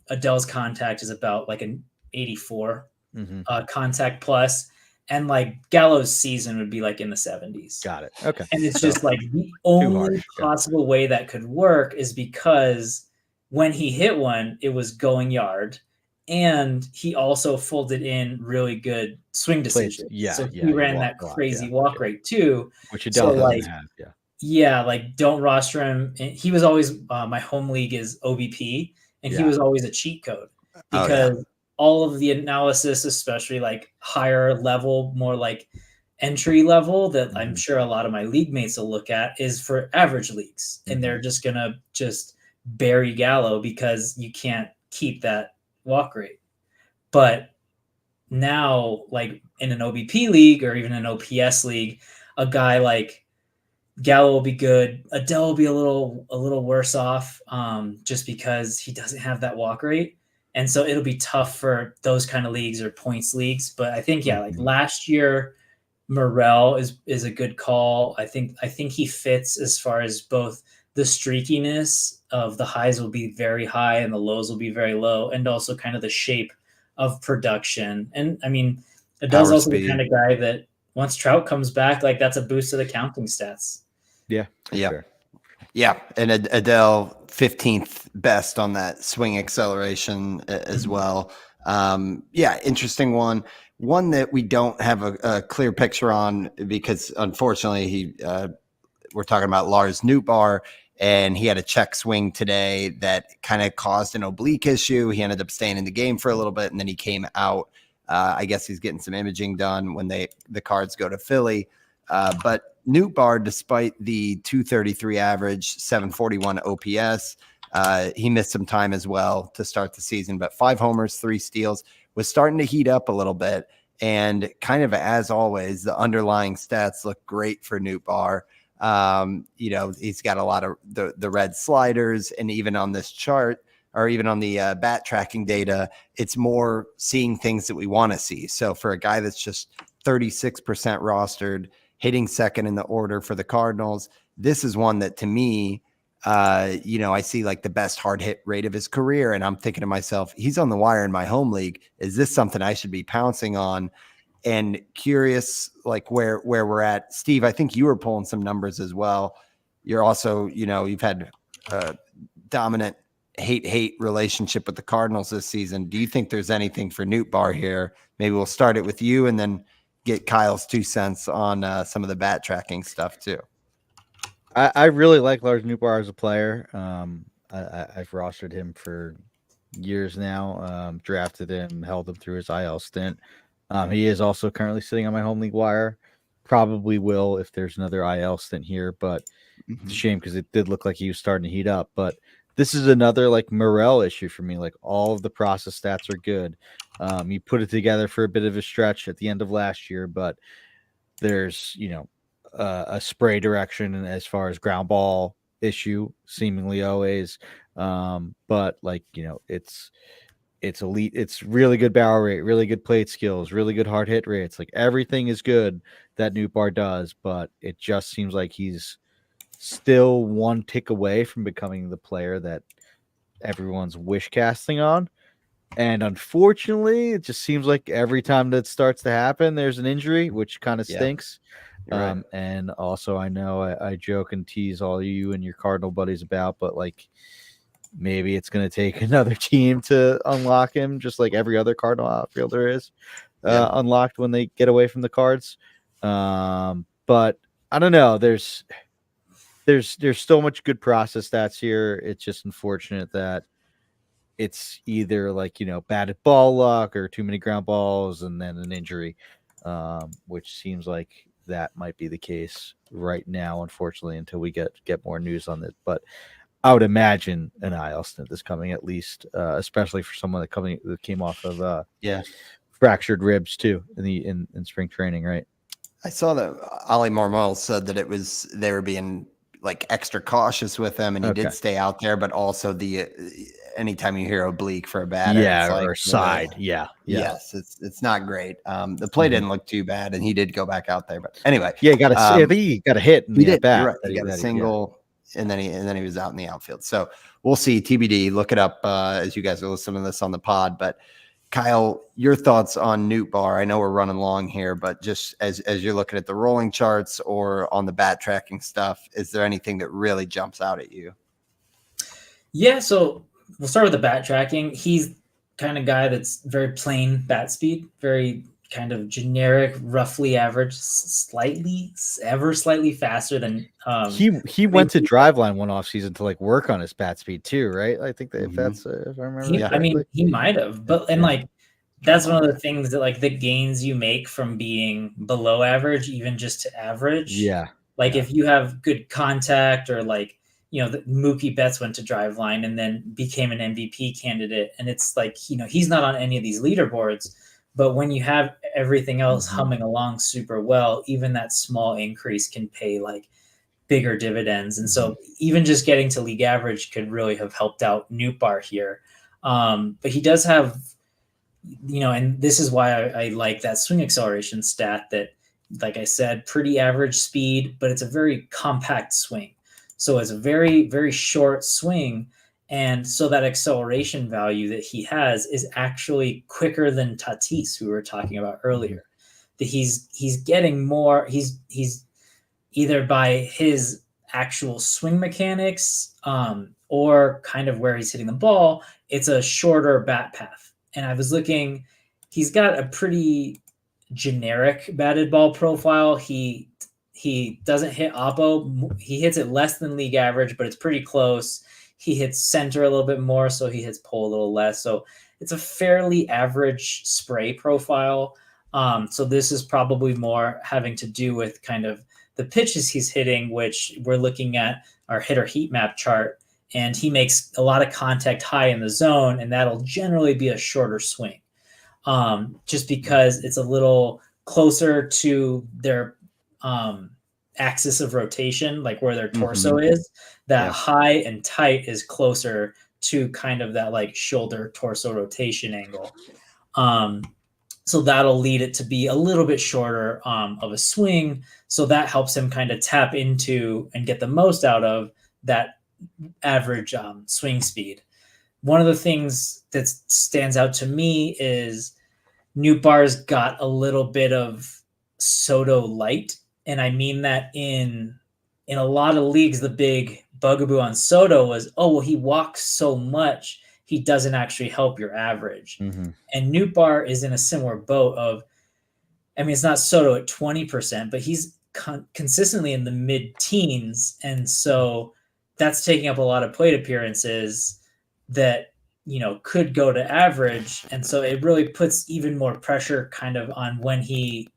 Adele's contact is about like an 84 contact plus. And like Gallo's season would be like in the 70s. Got it. Okay. And it's just like the only possible way that could work is because when he hit one, it was going yard. And he also folded in really good swing decisions. So he ran that crazy walk rate too. Which Adele doesn't have. Yeah, like don't roster him. He was always my home league is OBP, and he was always a cheat code because all of the analysis, especially like higher level, more like entry level, that I'm sure a lot of my league mates will look at, is for average leagues, and they're just gonna just bury Gallo because you can't keep that walk rate. But now, like in an OBP league or even an OPS league, a guy like Gallo will be good. Adele will be a little worse off, just because he doesn't have that walk rate. And so it'll be tough for those kind of leagues or points leagues. But I think, like last year, Morel is a good call. I think he fits as far as both the streakiness of the highs will be very high and the lows will be very low, and also kind of the shape of production. And I mean, Adele's also the kind of guy that once Trout comes back, like that's a boost to the counting stats. Yeah. Sure. Yeah. And Adele 15th best on that swing acceleration as well. Interesting one. One that we don't have a clear picture on because unfortunately we're talking about Lars Nootbaar, and he had a check swing today that kind of caused an oblique issue. He ended up staying in the game for a little bit, and then he came out. I guess he's getting some imaging done when the Cards go to Philly. But Nootbaar, despite the 233 average, 741 OPS, he missed some time as well to start the season, but 5 homers, 3 steals, was starting to heat up a little bit. And kind of as always, the underlying stats look great for Nootbaar. He's got a lot of the red sliders, and even on this chart, or even on the bat tracking data, it's more seeing things that we want to see. So for a guy that's just 36% rostered, hitting second in the order for the Cardinals, this is one that to me, I see like the best hard hit rate of his career. And I'm thinking to myself, he's on the wire in my home league. Is this something I should be pouncing on? And curious, like where we're at. Steve, I think you were pulling some numbers as well. You're also, you've had a dominant hate relationship with the Cardinals this season. Do you think there's anything for Nootbaar here? Maybe we'll start it with you and then get Kyle's 2 cents on some of the bat tracking stuff too. I really like Lars Nootbaar as a player. I've rostered him for years now. Drafted him, held him through his IL stint. He is also currently sitting on my home league wire. Probably will if there's another IL stint here, but it's a shame because it did look like he was starting to heat up. But this is another like Morel issue for me. Like all of the process stats are good. He put it together for a bit of a stretch at the end of last year, but there's a spray direction as far as ground ball issue seemingly always. But it's elite. It's really good barrel rate, really good plate skills, really good hard hit rates. Like everything is good that Nootbaar does, but it just seems like he's still one tick away from becoming the player that everyone's wish casting on. And unfortunately, it just seems like every time that starts to happen, there's an injury, which kind of stinks. Right. And also, I know I joke and tease all you and your Cardinal buddies about, but like maybe it's going to take another team to unlock him, just like every other Cardinal outfielder is unlocked when they get away from the Cards. But I don't know. There's so much good process stats here. It's just unfortunate that it's either like, batted ball luck or too many ground balls and then an injury, which seems like that might be the case right now, unfortunately, until we get more news on this. But I would imagine an IL stint is coming, at least, especially for someone that came off of fractured ribs too in spring training, right? I saw that Ali Marmol said that they were being like extra cautious with him, and he did stay out there, but also anytime you hear oblique for a batter, it's like or side, yes, it's not great. The play didn't look too bad, and he did go back out there. But anyway, he got a hit in the bat. You're right. He got a single, and then he was out in the outfield. So we'll see. TBD. Look it up as you guys are listening to this on the pod. But Kyle, your thoughts on Nootbaar? I know we're running long here, but just as you're looking at the rolling charts or on the bat tracking stuff, is there anything that really jumps out at you? Yeah, so we'll start with the bat tracking. He's kind of guy that's very plain bat speed, very kind of generic, roughly average, slightly faster than he went to Driveline one off season to like work on his bat speed too, right? I think that if I remember, I mean, he might have, but like that's one of the things that like the gains you make from being below average, even just to average. Yeah. Like if you have good contact, or like, Mookie Betts went to Driveline and then became an MVP candidate. And it's like, he's not on any of these leaderboards, but when you have everything else humming along super well, even that small increase can pay like bigger dividends. And so even just getting to league average could really have helped out Nootbaar here. But he does have, and this is why I like that swing acceleration stat that, like I said, pretty average speed, but it's a very compact swing. So it's a very, very short swing. And so that acceleration value that he has is actually quicker than Tatis, who we were talking about earlier. That he's getting more, he's either by his actual swing mechanics or kind of where he's hitting the ball, it's a shorter bat path. And I was looking, he's got a pretty generic batted ball profile. He doesn't hit oppo. He hits it less than league average, but it's pretty close. He hits center a little bit more, so he hits pole a little less. So it's a fairly average spray profile. So this is probably more having to do with kind of the pitches he's hitting, which we're looking at our hitter heat map chart. And he makes a lot of contact high in the zone, and that'll generally be a shorter swing. Just because it's a little closer to their axis of rotation, like where their torso is, that high and tight is closer to kind of that like shoulder torso rotation angle. So that'll lead it to be a little bit shorter of a swing. So that helps him kind of tap into and get the most out of that average swing speed. One of the things that stands out to me is Nootbaar's got a little bit of Soto light. And I mean that in a lot of leagues, the big bugaboo on Soto was, he walks so much, he doesn't actually help your average. And Nootbaar is in a similar boat of, it's not Soto at 20%, but he's consistently in the mid-teens. And so that's taking up a lot of plate appearances that, could go to average. And so it really puts even more pressure kind of on when he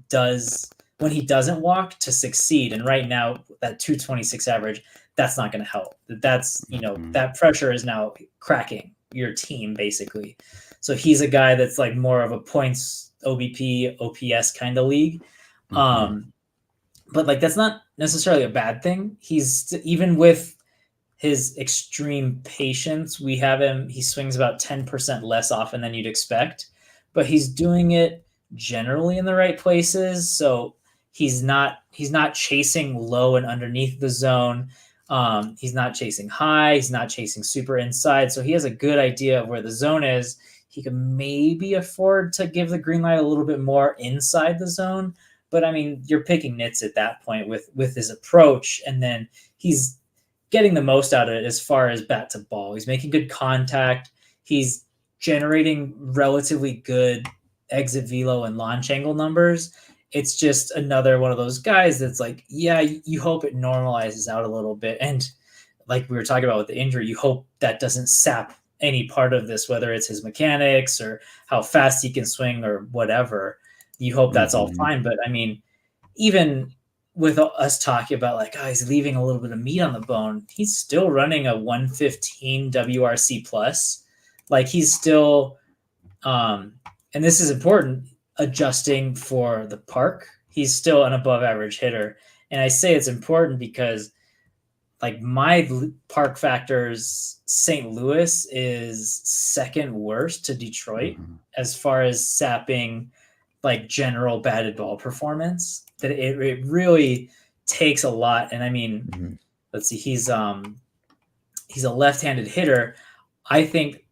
doesn't walk to succeed. And right now that 226 average, that's not going to help. That's, that pressure is now cracking your team basically. So he's a guy that's like more of a points OBP, OPS kind of league. But like, that's not necessarily a bad thing. He's, even with his extreme patience, we have him, he swings about 10% less often than you'd expect, but he's doing it generally in the right places. So he's not chasing low and underneath the zone. He's not chasing high. He's not chasing super inside. So he has a good idea of where the zone is. He can maybe afford to give the green light a little bit more inside the zone. But you're picking nits at that point with his approach. And then he's getting the most out of it as far as bat to ball. He's making good contact. He's generating relatively good exit velo and launch angle numbers. It's just another one of those guys that's like, you hope it normalizes out a little bit. And like we were talking about with the injury, you hope that doesn't sap any part of this, whether it's his mechanics or how fast he can swing or whatever. You hope that's all fine. But I mean, even with us talking about like, oh, he's leaving a little bit of meat on the bone, he's still running a 115 WRC plus. Like he's still, and this is important, adjusting for the park. He's still an above average hitter. And I say it's important because like my park factors, St. Louis is second worst to Detroit as far as sapping like general batted ball performance. That it really takes a lot. And I mean, let's see, he's a left-handed hitter. I think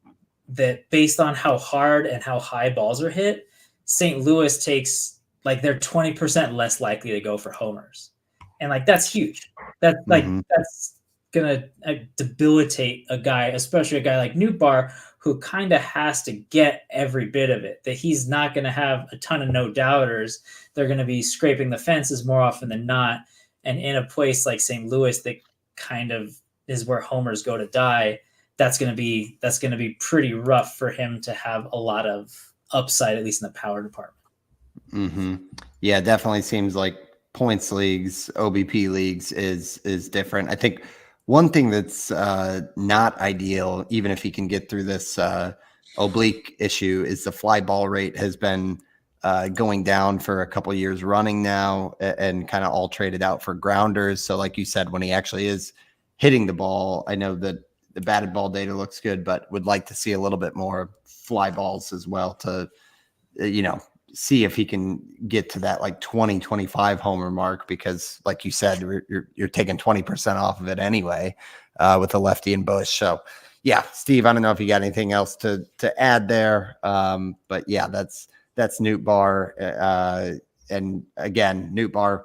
that based on how hard and how high balls are hit, St. Louis takes like they're 20% less likely to go for homers. And like that's huge. That's like that's gonna debilitate a guy, especially a guy like Nootbaar, who kind of has to get every bit of it. That he's not going to have a ton of no doubters. They're going to be scraping the fences more often than not. And in a place like St. Louis, that kind of is where homers go to die. That's going to be pretty rough for him to have a lot of upside, at least in the power department. Yeah, definitely seems like points leagues, OBP leagues is different. I think one thing that's not ideal, even if he can get through this oblique issue, is the fly ball rate has been going down for a couple years running now, and kind of all traded out for grounders. So like you said, when he actually is hitting the ball, I know that the batted ball data looks good, but would like to see a little bit more fly balls as well to, see if he can get to that like 20-25 homer mark, because like you said, you're taking 20% off of it anyway with a lefty and Bush. So yeah, Steve, I don't know if you got anything else to add there. But yeah, that's Nootbaar. And again, Nootbaar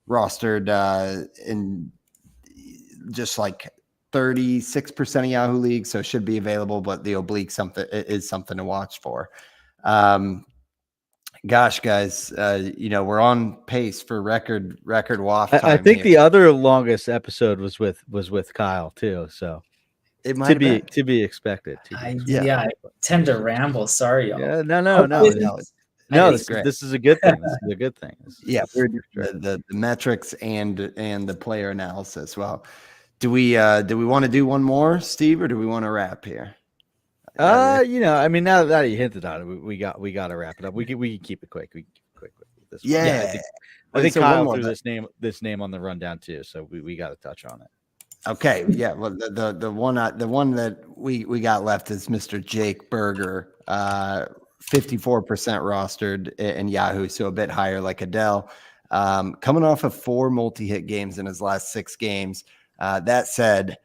rostered in just like 36% of Yahoo leagues, so should be available, but the oblique is something to watch for. Gosh, guys, we're on pace for record WAF time. I think here. The other longest episode was with Kyle too, so it might to be expected. I tend to ramble. Sorry, y'all. Yeah, no. This is a good thing. This is a good thing. The metrics and the player analysis. Well, do we want to do one more, Steve, or do we want to wrap here? I mean, now that you hinted on it, we got to wrap it up. We can keep it quick. I think Kyle threw this name on the rundown too, so we got to touch on it. Okay, yeah. Well, the one that we got left is Mr. Jake Berger, 54% rostered in Yahoo, so a bit higher, like Adele, coming off of 4 multi-hit games in his last 6 games. That said,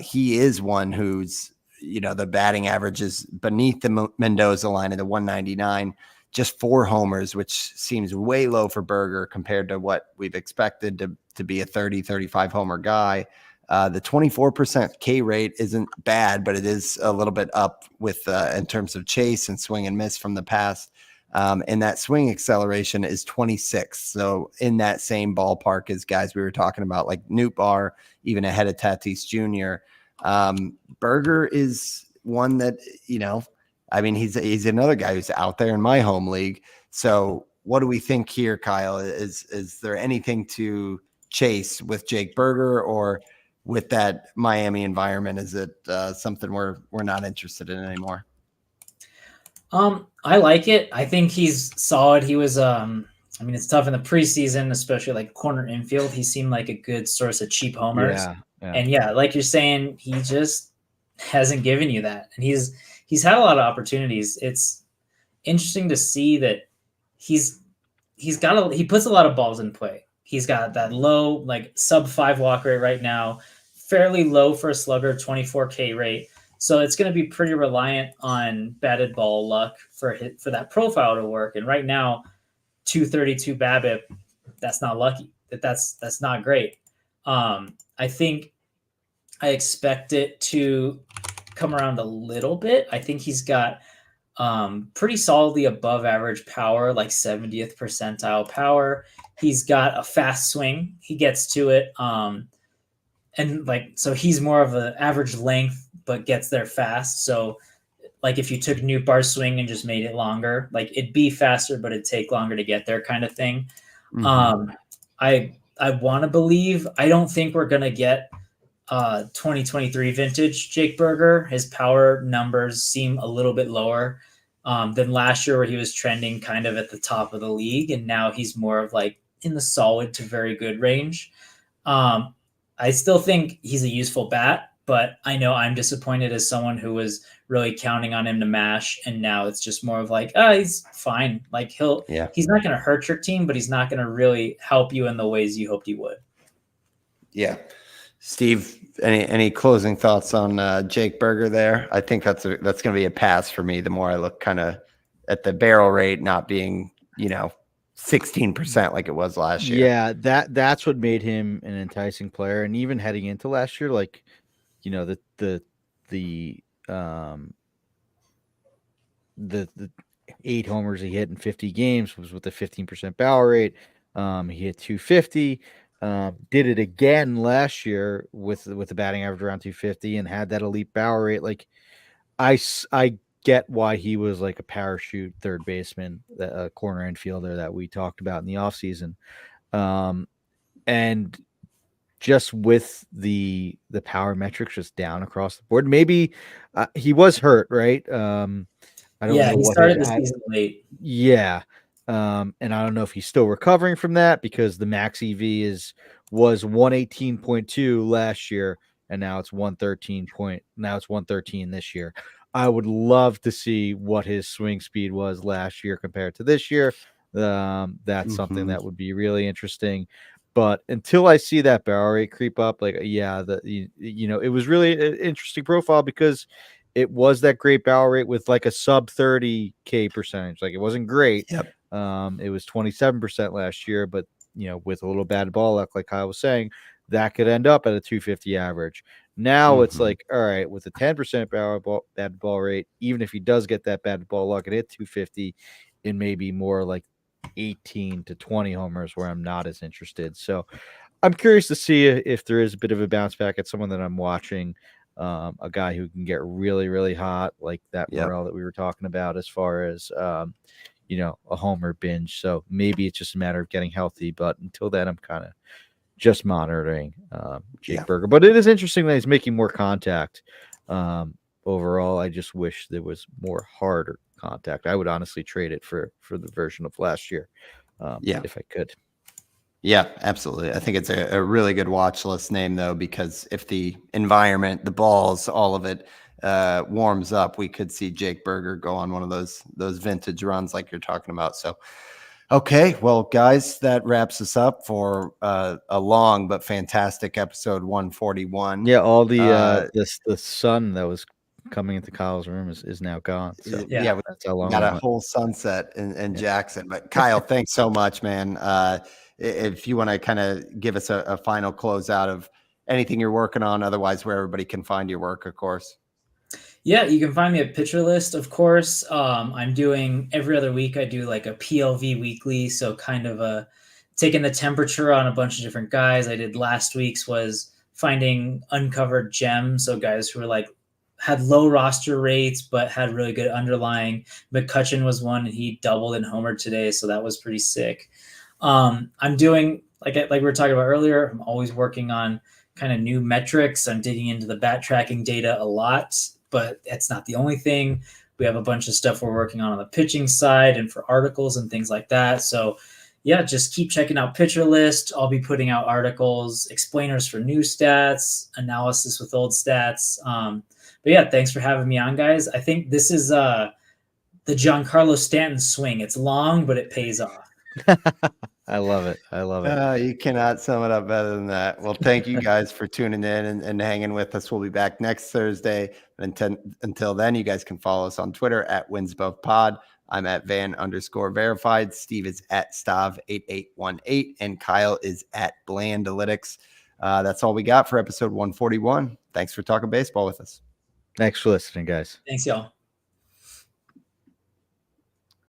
he is one who's, the batting average is beneath the Mendoza line of the 199, just 4 homers, which seems way low for Berger compared to what we've expected to be a 30-35 homer guy. The 24% K rate isn't bad, but it is a little bit up with in terms of chase and swing and miss from the past. And that swing acceleration is 26. So in that same ballpark as guys we were talking about, like Nootbaar, even ahead of Tatis Jr. Berger is one that, he's another guy who's out there in my home league. So what do we think here, Kyle? Is there anything to chase with Jake Berger, or with that Miami environment? Is it something we're not interested in anymore? I like it. I think he's solid. He was, it's tough in the preseason, especially like corner infield. He seemed like a good source of cheap homers. Yeah. And like you're saying, he just hasn't given you that. And he's had a lot of opportunities. It's interesting to see that he puts a lot of balls in play. He's got that low, like sub 5 walk rate right now, fairly low for a slugger, 24 K rate. So it's going to be pretty reliant on batted ball luck for that profile to work. And right now, 232 BABIP, that's not lucky. That's not great. I think I expect it to come around a little bit. I think he's got pretty solidly above average power, like 70th percentile power. He's got a fast swing. He gets to it. and like, so he's more of an average length, but gets there fast. So like if you took Nootbaar's swing and just made it longer, like it'd be faster, but it'd take longer to get there kind of thing. I want to believe, I don't think we're going to get 2023 vintage Jake Berger. His power numbers seem a little bit lower than last year, where he was trending kind of at the top of the league. And now he's more of like in the solid to very good range. I still think he's a useful bat, but I know I'm disappointed as someone who was really counting on him to mash. And now it's just more of like, he's fine. Like he's not going to hurt your team, but he's not going to really help you in the ways you hoped he would. Yeah. Steve, any closing thoughts on Jake Berger there? I think that's going to be a pass for me. The more I look kind of at the barrel rate not being, 16% like it was last year. Yeah, that's what made him an enticing player. And even heading into last year, like, the 8 homers he hit in 50 games was with a 15% barrel rate. He hit 250. Did it again last year with the batting average around 250 and had that elite barrel rate. Like, I get why he was like a parachute third baseman, a corner infielder that we talked about in the offseason. And just with the power metrics just down across the board, maybe he was hurt, right? I don't know. He started the season late. Yeah. And I don't know if he's still recovering from that, because the max EV was 118.2 last year, and now it's 113 this year. I would love to see what his swing speed was last year compared to this year. That's something that would be really interesting. But until I see that barrel rate creep up, like, it was really an interesting profile, because it was that great barrel rate with like a sub 30K percentage. Like, it wasn't great. Yep. It was 27% last year, but with a little bad ball luck, like Kyle was saying, that could end up at a 250 average. Now it's like, all right, with a 10% bad ball rate, even if he does get that bad ball luck and hit 250, it may be more like 18 to 20 homers, where I'm not as interested. So I'm curious to see if there is a bit of a bounce back at someone that I'm watching, a guy who can get really, really hot, like that Morel that we were talking about, as far as, a homer binge. So maybe it's just a matter of getting healthy. But until then, I'm kind of just monitoring Jake Berger. But it is interesting that he's making more contact. Overall, I just wish there was more harder contact. I would honestly trade it for the version of last year, if I could. Yeah, absolutely. I think it's a really good watch list name, though, because if the environment, the balls, all of it warms up, we could see Jake Berger go on one of those vintage runs like you're talking about. So, okay, well, guys, that wraps us up for a long but fantastic episode 141. Yeah, all the sun that was coming into Kyle's room is now gone. So yeah, that's how long we got a whole sunset in Jackson. But Kyle, thanks so much, man. If you want to kind of give us a final closeout of anything you're working on, otherwise where everybody can find your work, of course. Yeah, you can find me at Pitcher List, of course. I'm doing every other week. I do like a PLV weekly, so kind of taking the temperature on a bunch of different guys. I did last week's was finding uncovered gems, so guys who were had low roster rates but had really good underlying. McCutcheon was one, and he doubled and homered today, so that was pretty sick. I'm doing like we were talking about earlier. I'm always working on kind of new metrics. I'm digging into the bat tracking data a lot, but it's not the only thing. We have a bunch of stuff we're working on the pitching side and for articles and things like that. So yeah, just keep checking out Pitcher List. I'll be putting out articles, explainers for new stats, analysis with old stats. But yeah, thanks for having me on, guys. I think this is the Giancarlo Stanton swing. It's long, but it pays off. I love it. You cannot sum it up better than that. Well, thank you guys for tuning in and hanging with us. We'll be back next Thursday. Until then, you guys can follow us on Twitter at WinsBovePod. I'm at Van_verified. Steve is at Stav8818, and Kyle is at Blandalytics. That's all we got for episode 141. Thanks for talking baseball with us. Thanks for listening, guys. Thanks, y'all.